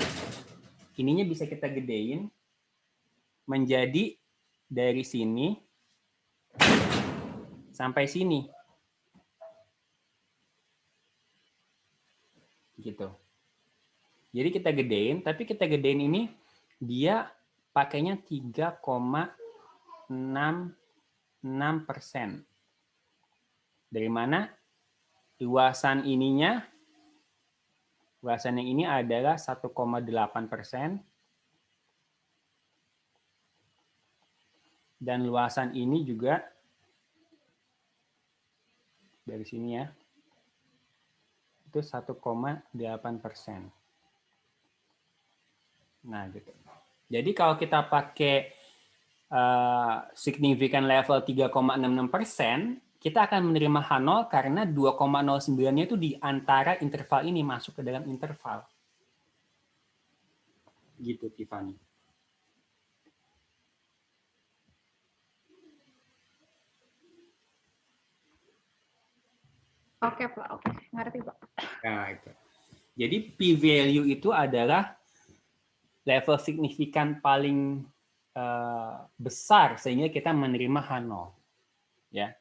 [SPEAKER 1] Ininya bisa kita gedein menjadi dari sini sampai sini. Gitu. Jadi kita gedein, tapi kita gedein ini dia pakainya 3,66%. Dari mana? Luasan ininya, luasan yang ini adalah 1,8%. Dan luasan ini juga dari sini ya, itu 1,8%. Nah, gitu. Jadi kalau kita pakai signifikan level 3,66%, kita akan menerima H0 karena 2,09-nya itu di antara interval ini, masuk ke dalam interval. Gitu, Tiffany.
[SPEAKER 9] Oke, Pak. Oke, ngerti, Pak.
[SPEAKER 1] Nah, itu. Jadi p-value itu adalah level signifikan paling besar sehingga kita menerima H0. Ya.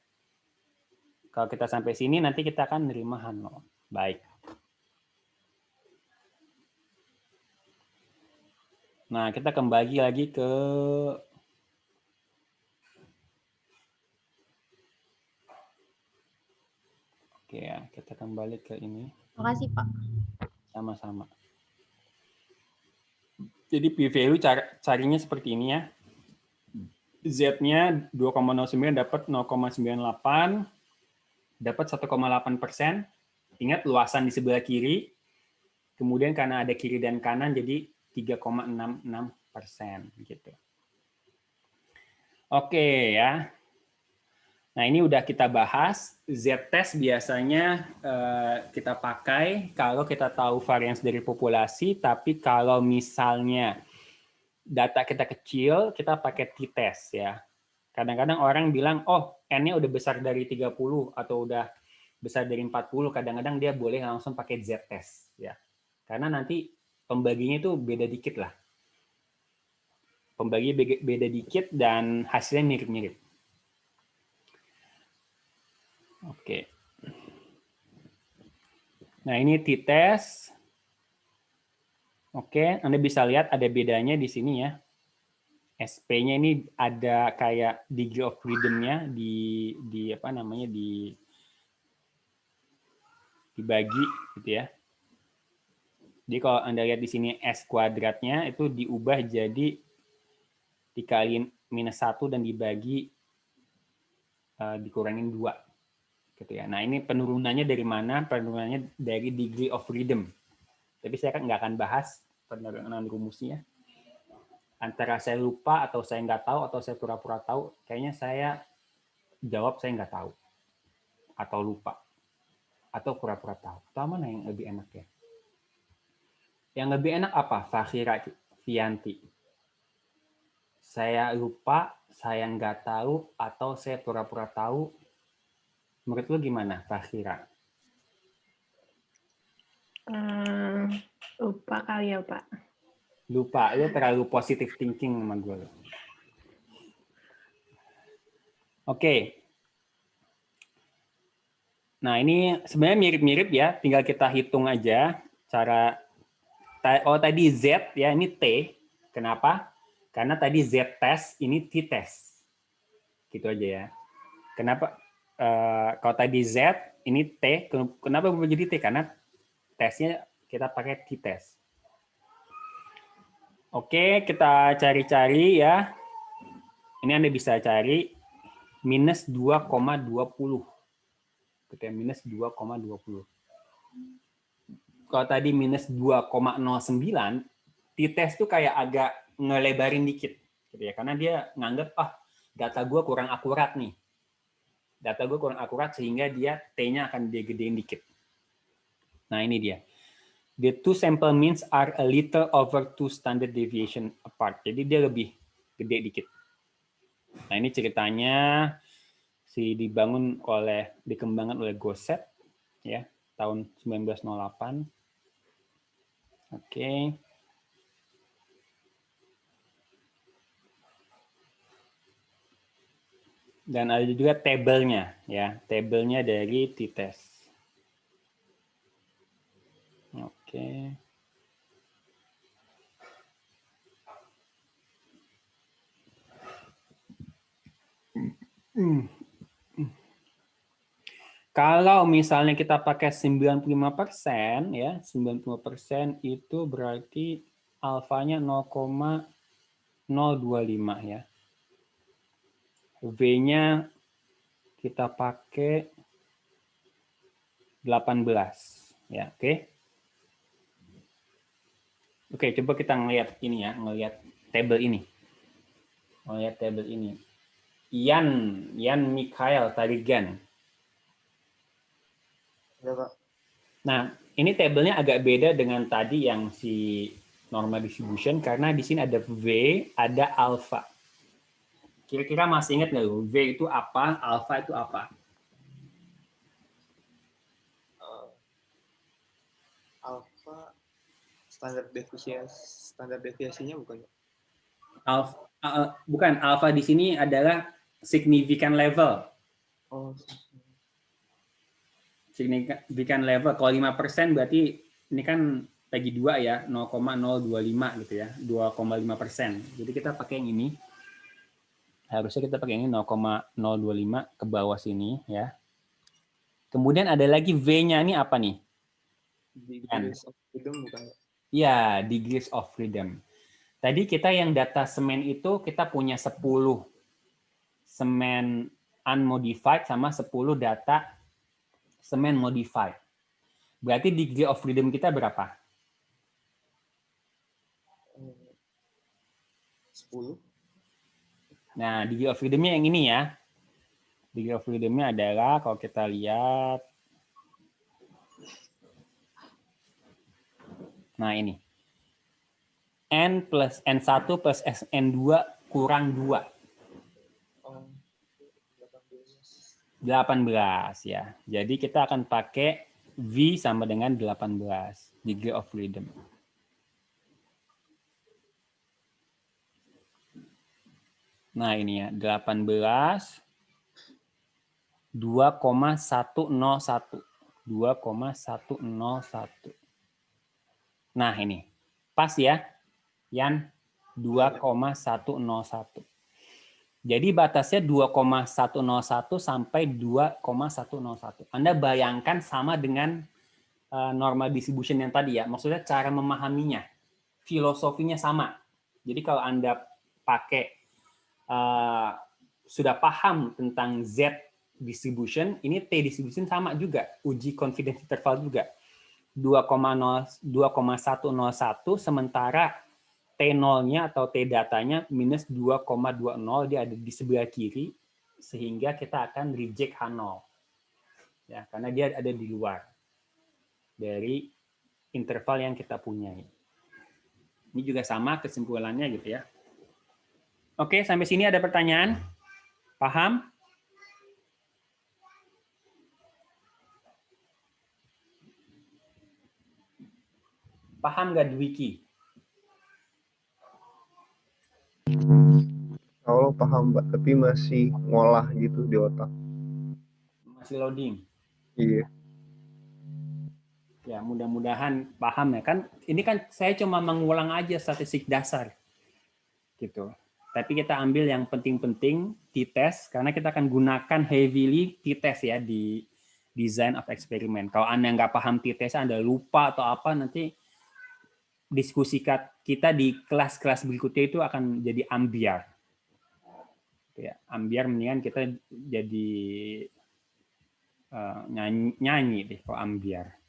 [SPEAKER 1] Kalau kita sampai sini, nanti kita akan menerima H0. Baik. Nah, kita kembali lagi ke Oke ya, kita kembali ke ini.
[SPEAKER 9] Makasih, Pak.
[SPEAKER 1] Sama-sama. Jadi p-value carinya seperti ini ya. Z-nya 2,09 dapat 0,98, dapat 1,8%. Ingat luasan di sebelah kiri, kemudian karena ada kiri dan kanan jadi 3,66% gitu. Oke ya. Nah ini udah kita bahas. Z-test biasanya kita pakai kalau kita tahu varians dari populasi, tapi kalau misalnya data kita kecil, kita pakai t-test ya. Kadang-kadang orang bilang, oh N-nya udah besar dari 30 atau udah besar dari 40, kadang-kadang dia boleh langsung pakai Z-test ya. Karena nanti pembaginya itu beda dikit lah. Pembagi beda dikit dan hasilnya mirip-mirip. Oke. Nah ini t-test. Oke, Anda bisa lihat ada bedanya di sini ya. SP-nya ini ada kayak degree of freedom-nya di apa namanya dibagi gitu ya. Jadi kalau Anda lihat di sini S kuadratnya itu diubah jadi dikaliin -1 dan dibagi dikurangin 2 gitu ya. Nah, ini penurunannya dari mana? Penurunannya dari degree of freedom. Tapi saya kan nggak akan bahas penurunan rumusnya. Antara saya lupa atau saya nggak tahu atau saya pura-pura tahu, kayaknya saya jawab saya nggak tahu atau lupa atau pura-pura tahu. Atau mana yang lebih enak ya? Yang lebih enak apa? Fakhira Fianti. Saya lupa, saya nggak tahu atau saya pura-pura tahu. Menurut lu gimana, Fakhira?
[SPEAKER 17] Lupa kali ya, Pak.
[SPEAKER 1] Lupa, lu terlalu positive thinking sama gue. Oke. Nah, ini sebenarnya mirip-mirip ya, tinggal kita hitung aja cara. Oh, tadi Z ya, ini T. Kenapa? Karena tadi Z test, ini T test. Gitu aja ya. Kenapa? Kalau tadi Z, ini T. Kenapa jadi T? Karena tesnya kita pakai T test. Oke, kita cari-cari ya. Ini Anda bisa cari minus 2,20. Gitu ya, minus 2,20. Kalau tadi minus 2,09, t-test tuh kayak agak ngelebarin dikit. Gitu ya, karena dia nganggap, data gue kurang akurat nih. Data gue kurang akurat sehingga dia T-nya akan digedein dikit. Nah, ini dia. The two sample means are a little over 2 standard deviation apart. Jadi dia lebih gede dikit. Nah, ini ceritanya dikembangkan oleh Gosset ya, tahun 1908. Oke. Dan ada juga tabelnya ya, tabelnya dari t-test. Oke. Kalau misalnya kita pakai 95% ya, 95% itu berarti alfanya 0,025 ya. V-nya kita pakai 18 ya, oke. Oke, coba kita ngelihat ini ya, ngelihat tabel ini. Ngelihat tabel ini. Jan Mikhail Tarigan.
[SPEAKER 19] Ya, Pak.
[SPEAKER 1] Nah, ini tabelnya agak beda dengan tadi yang si normal distribution karena di sini ada V, ada alpha. Kira-kira masih ingat nggak V itu apa, alpha itu apa?
[SPEAKER 19] Alpha standar deviasinya bukan?
[SPEAKER 1] Bukan, alpha di sini adalah significant level.
[SPEAKER 19] Oh.
[SPEAKER 1] Significant level. Kalau 5% berarti ini kan bagi 2 ya, 0,025 gitu ya, 2,5%. Jadi kita pakai yang ini. Harusnya kita pakai ini 0,025 ke bawah sini ya. Kemudian ada lagi V-nya ini apa nih?
[SPEAKER 19] Degrees of freedom bukan?
[SPEAKER 1] Ya, degrees of freedom. Tadi kita yang data semen itu kita punya 10 semen unmodified sama 10 data semen modified. Berarti degree of freedom kita berapa?
[SPEAKER 19] 10.
[SPEAKER 1] Nah, degree of freedom-nya yang ini ya. Degree of freedom-nya adalah kalau kita lihat, nah ini. N plus N1 plus N2 kurang 2. 18 ya. Jadi kita akan pakai V sama dengan 18. Degree of freedom. Nah ini ya, 18 2,101. 2,101. Nah ini, pas ya, Yan, 2,101. Jadi batasnya 2,101 sampai 2,101. Anda bayangkan sama dengan normal distribution yang tadi ya, maksudnya cara memahaminya, filosofinya sama. Jadi kalau Anda pakai sudah paham tentang Z distribution, ini T distribution sama juga, uji confidence interval juga. 2,101 sementara T0-nya atau T datanya minus 2,20, dia ada di sebelah kiri sehingga kita akan reject H0. Ya, karena dia ada di luar dari interval yang kita punyai. Ini juga sama kesimpulannya gitu ya. Oke, sampai sini ada pertanyaan? Paham? Paham nggak Dwiki?
[SPEAKER 20] Kalau paham Mbak, tapi masih ngolah gitu di otak.
[SPEAKER 1] Masih loading?
[SPEAKER 20] Iya.
[SPEAKER 1] Ya, mudah-mudahan paham ya. Kan ini kan saya cuma mengulang aja statistik dasar. Gitu. Tapi kita ambil yang penting-penting t-test karena kita akan gunakan heavily t-test ya di design of experiment. Kalau Anda nggak paham t-test, Anda lupa atau apa, nanti diskusi kita di kelas-kelas berikutnya itu akan jadi ambiar. Ya, ambiar mendingan kita jadi nyanyi deh kalau ambiar.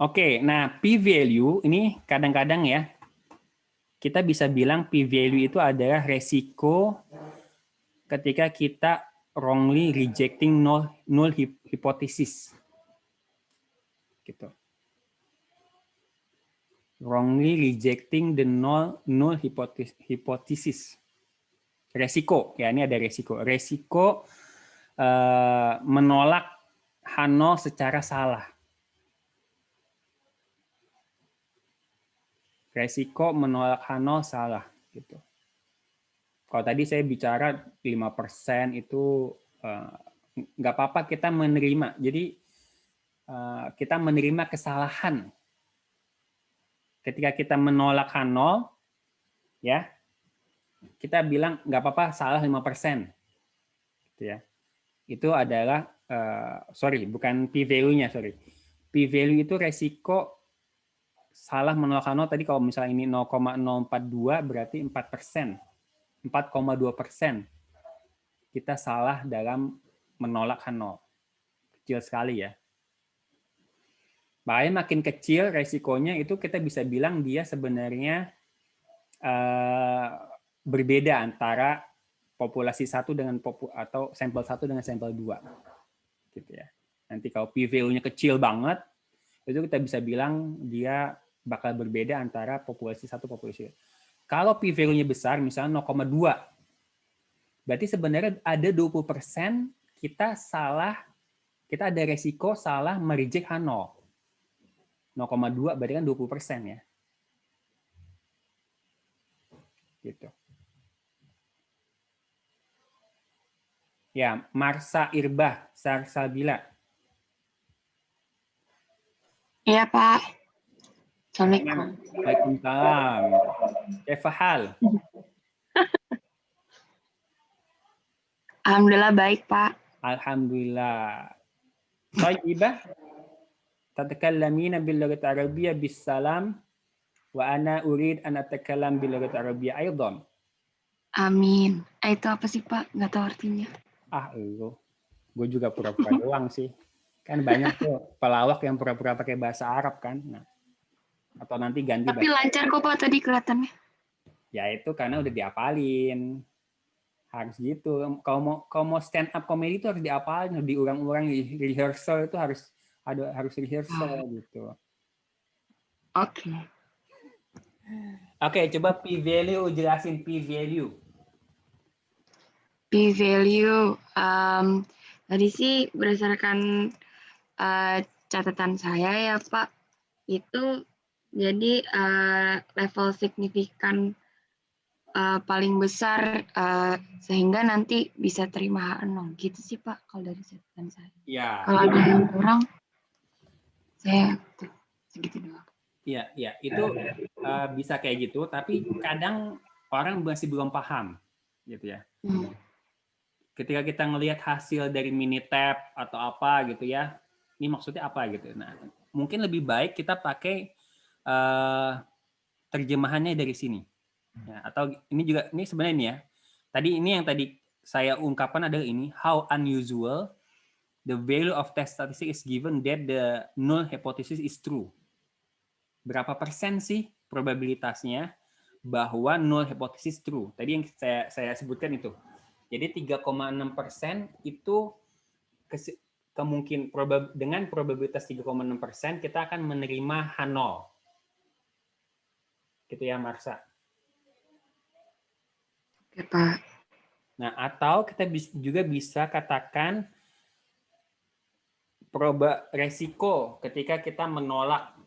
[SPEAKER 1] Oke, nah p-value ini kadang-kadang ya, kita bisa bilang p-value itu adalah resiko ketika kita wrongly rejecting null hypothesis. Gitu. Wrongly rejecting the null hypothesis. Resiko, ya ini ada resiko. Resiko menolak H0 secara salah. Resiko menolak H0 salah gitu. Kalau tadi saya bicara 5% itu nggak apa-apa kita menerima. Jadi kita menerima kesalahan. Ketika kita menolak H0 ya, kita bilang nggak apa-apa salah 5%. Gitu ya. Itu adalah bukan p-value-nya, P-value itu resiko salah menolak H0 tadi kalau misalnya ini 0,042 berarti 4%. 4,2% kita salah dalam menolak H0. Kecil sekali ya. Bahkan makin kecil resikonya itu kita bisa bilang dia sebenarnya berbeda antara populasi 1 dengan atau sampel 1 dengan sampel 2. Gitu ya. Nanti kalau p-value-nya kecil banget itu kita bisa bilang dia bakal berbeda antara populasi 1 populasi 2. Kalau p-value-nya besar, misalnya 0,2, berarti sebenarnya ada 20% kita ada resiko salah mereject H0. 0,2 berarti kan 20% ya. Gitu. Ya, Marsa Irbah, Sarsabila.
[SPEAKER 21] Iya, Pak. Assalamualaikum.
[SPEAKER 1] Waalaikumsalam. Kaifa hal?
[SPEAKER 21] Alhamdulillah baik, Pak.
[SPEAKER 1] Alhamdulillah. Thayyibah. Tatakallamina bil lughati arabiyyah bis salam wa ana urid an atakallam bil lughati arabiyyah aidan.
[SPEAKER 21] Amin. Itu apa sih, Pak? Nggak tahu artinya.
[SPEAKER 1] Gue juga pura-pura doang sih. Kan banyak tuh pelawak yang pura-pura pakai bahasa Arab kan. Nah, atau nanti ganti
[SPEAKER 21] Tapi lancar kok, Pak, tadi kelihatannya.
[SPEAKER 1] Ya itu karena udah diapalin. Harus gitu. Kalau mau stand up comedy itu harus diapalin, harus diulang-ulang, rehearsal itu harus rehearsal gitu.
[SPEAKER 21] Oke.
[SPEAKER 1] Oke, coba p-value, jelasin p-value.
[SPEAKER 21] P-value, tadi sih berdasarkan catatan saya ya Pak, itu jadi level signifikan paling besar sehingga nanti bisa terima H0 gitu sih Pak kalau dari catatan saya.
[SPEAKER 1] Ya.
[SPEAKER 21] Kalau ada yang kurang, saya segitu doang.
[SPEAKER 1] Iya, itu bisa kayak gitu, tapi kadang orang masih belum paham, gitu ya. Ketika kita ngelihat hasil dari Minitab atau apa gitu ya, ini maksudnya apa gitu. Nah, mungkin lebih baik kita pakai terjemahannya dari sini. Ya, atau ini sebenarnya ini ya. Ini yang tadi saya ungkapkan adalah ini, how unusual the value of test statistic is given that the null hypothesis is true. Berapa persen sih probabilitasnya bahwa null hypothesis true? Tadi yang saya sebutkan itu. Jadi 3,6% itu dengan probabilitas 3,6% kita akan menerima H0. Gitu ya, Marsha.
[SPEAKER 21] Oke, Pak.
[SPEAKER 1] Nah, atau kita juga bisa katakan resiko ketika kita menolak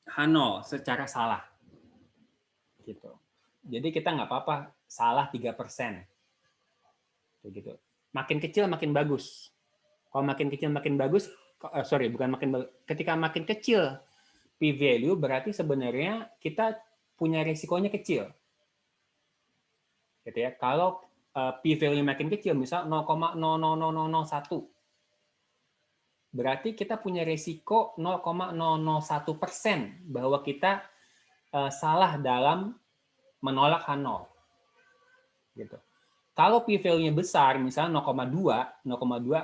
[SPEAKER 1] H0 secara salah. Gitu. Jadi kita nggak apa-apa salah 3%. Gitu. Makin kecil makin bagus. Kalau makin kecil makin bagus, ketika makin kecil p-value berarti sebenarnya kita punya resikonya kecil. Gitu ya. Kalau p-value makin kecil, misal 0,00001, berarti kita punya resiko 0,001% bahwa kita salah dalam menolak H0. Gitu. Kalau p-value-nya besar, misalnya 0,2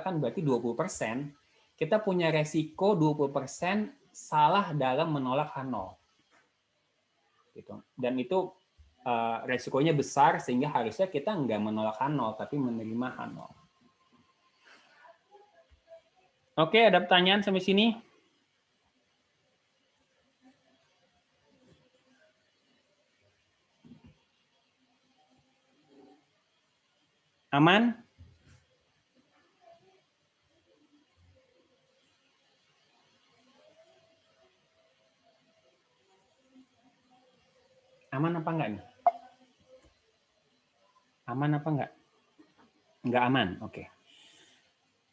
[SPEAKER 1] kan berarti 20%, kita punya resiko 20% salah dalam menolak H0. Gitu. Dan itu resikonya besar sehingga harusnya kita nggak menolak H0, tapi menerima H0. Oke, ada pertanyaan sampai sini? Aman? Aman apa enggak nih? Aman apa enggak? Enggak aman, oke.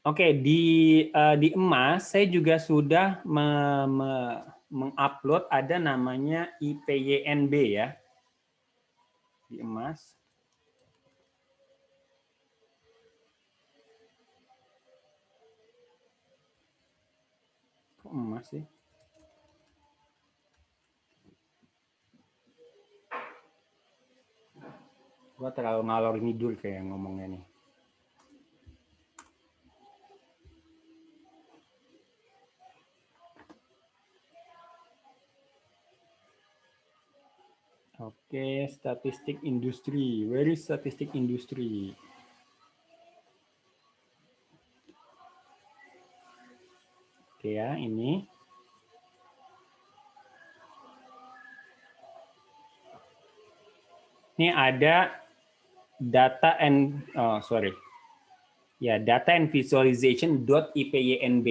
[SPEAKER 1] Oke, di emas saya juga sudah mengupload ada namanya IPYNB ya. Di emas. Kok emas sih? Gua terlalu ngalor ngidul kayak ngomongnya nih. Oke, statistik industri. Where is statistik industri? Oke ya, ini. Ini ada data and data and visualization.ipynb.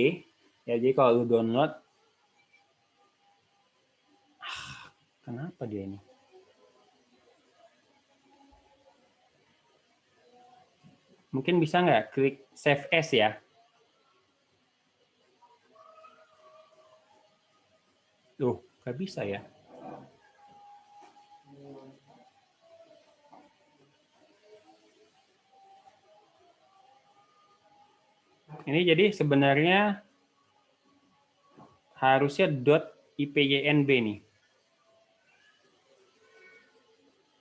[SPEAKER 1] Ya, jadi kalau lu download, kenapa dia ini? Mungkin bisa nggak klik save as ya? Loh, nggak bisa ya? Ini jadi sebenarnya harusnya .ipynb nih.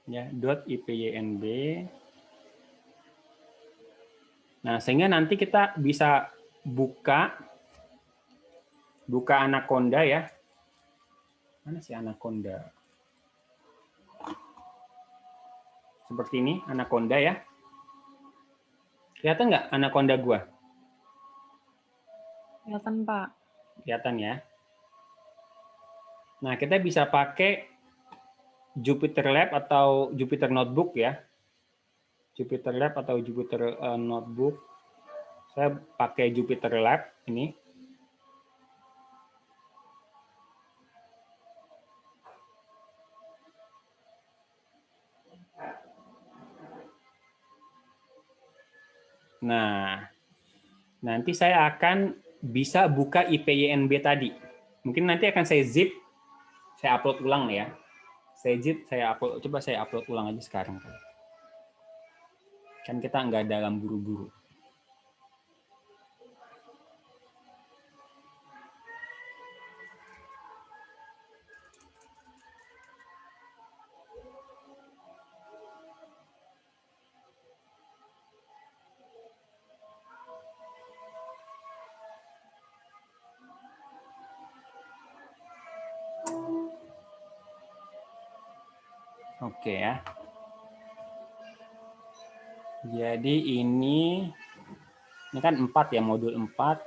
[SPEAKER 1] Ya, .ipynb. Nah, sehingga nanti kita bisa buka Anaconda ya. Mana sih Anaconda? Seperti ini, Anaconda ya. Kelihatan nggak Anaconda gua?
[SPEAKER 14] Kelihatan, Pak.
[SPEAKER 1] Kelihatan ya. Nah, kita bisa pakai Jupyter Lab atau Jupyter Notebook ya. Jupyter Lab atau Jupyter Notebook. Saya pakai Jupyter Lab ini. Nah, nanti saya akan bisa buka ipynb tadi. Mungkin nanti akan saya zip, saya upload ulang ya. Saya zip, saya upload. Coba saya upload ulang aja sekarang. Kan kita nggak dalam buru-buru. Oke ya. Jadi ini kan 4 ya, modul 4.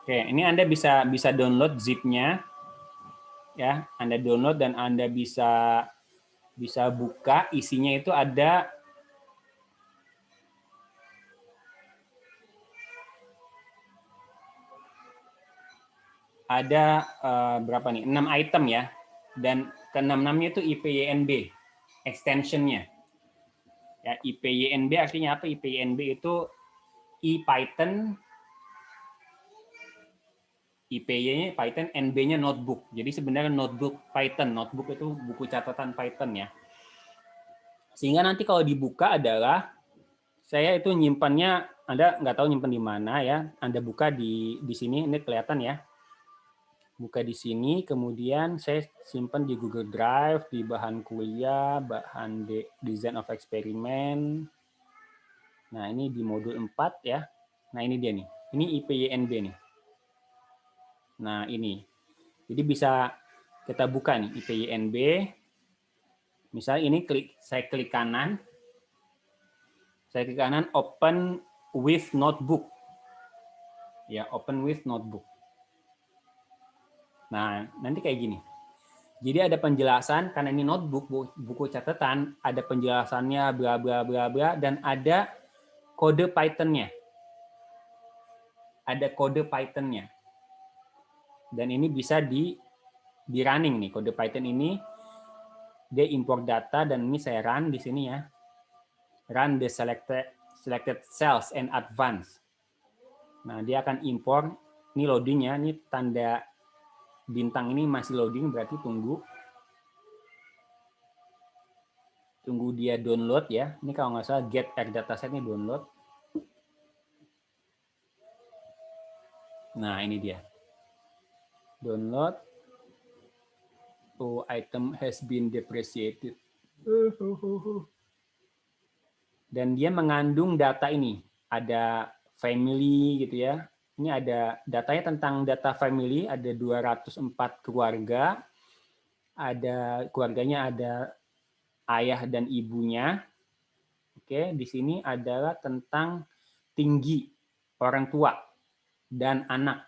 [SPEAKER 1] Oke, ini Anda bisa download zip-nya. Ya, Anda download dan Anda bisa buka, isinya itu ada berapa nih? 6 item ya. Dan ke-6-6-nya itu ipynb extension-nya. Ya, ipynb artinya apa? Ipynb itu Python, IPY-nya Python, NB-nya notebook. Jadi sebenarnya notebook Python. Notebook itu buku catatan Python ya. Sehingga nanti kalau dibuka adalah saya itu nyimpannya, Anda nggak tahu nyimpan di mana ya. Anda buka di sini, ini kelihatan ya. Buka di sini, kemudian saya simpan di Google Drive, di bahan kuliah, bahan design of experiment. Nah, ini di modul 4 ya. Nah, ini dia nih. Ini ipynb nih. Nah, ini. Jadi bisa kita buka nih ipynb. Misalnya ini saya klik kanan. Saya klik kanan open with notebook. Ya, open with notebook. Nah, nanti kayak gini. Jadi ada penjelasan karena ini notebook, buku catatan, ada penjelasannya bla bla bla bla dan ada kode Python-nya. Ada kode Python-nya. Dan ini bisa di running nih, kode Python ini dia import data dan ini saya run di sini ya. Run the selected cells and advance. Nah, dia akan import, ini loadingnya, ini tanda bintang ini masih loading, berarti tunggu dia download ya. Ini kalau nggak salah get R dataset ini download. Nah, ini dia. Download. Oh, item has been depreciated. Dan dia mengandung data ini. Ada family gitu ya. Ini ada datanya tentang data family, ada 204 keluarga. Ada keluarganya ada ayah dan ibunya. Oke, di sini adalah tentang tinggi orang tua dan anak.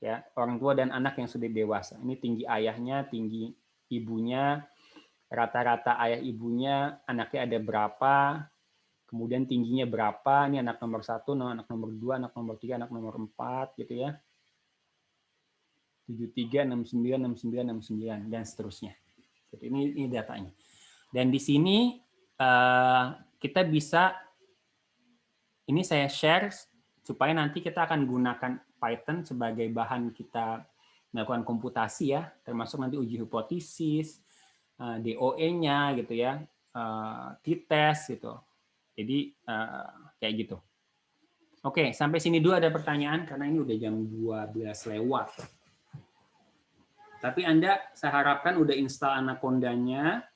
[SPEAKER 1] Ya, orang tua dan anak yang sudah dewasa. Ini tinggi ayahnya, tinggi ibunya, rata-rata ayah ibunya, anaknya ada berapa, kemudian tingginya berapa, ini anak nomor 1, anak nomor 2, anak nomor 3, anak nomor 4, gitu ya. 73, 69, 69, 69, dan seterusnya. Jadi ini datanya. Dan di sini kita bisa, ini saya share supaya nanti kita akan gunakan Python sebagai bahan kita melakukan komputasi ya, termasuk nanti uji hipotesis, DOE-nya gitu ya, t-test gitu. Jadi kayak gitu. Oke, sampai sini dulu ada pertanyaan karena ini udah jam 12 lewat. Tapi Anda saya harapkan udah install Anaconda-nya,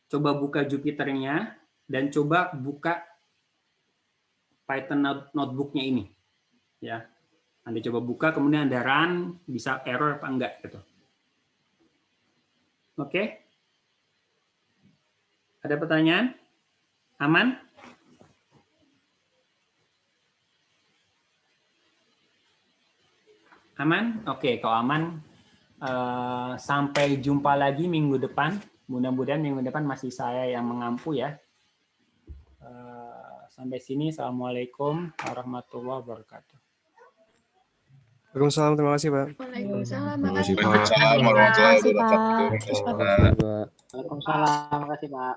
[SPEAKER 1] coba buka Jupyter-nya, dan coba buka Python notebook-nya ini. Ya. Anda coba buka, kemudian Anda run, bisa error apa enggak gitu. Oke? Ada pertanyaan? Aman? Aman? Oke, kalau aman, sampai jumpa lagi minggu depan. Mudah-mudahan minggu depan masih saya yang mengampu ya. Sampai sini, Assalamualaikum warahmatullahi wabarakatuh.
[SPEAKER 2] Waalaikumsalam, terima kasih Pak.
[SPEAKER 9] Waalaikumsalam,
[SPEAKER 2] Terima kasih,
[SPEAKER 9] makasih
[SPEAKER 2] Pak.
[SPEAKER 9] Pak.
[SPEAKER 2] Waalaikumsalam warahmatullahi
[SPEAKER 9] Makasih, Pak.
[SPEAKER 2] wabarakatuh.
[SPEAKER 22] Waalaikumsalam, makasih Pak.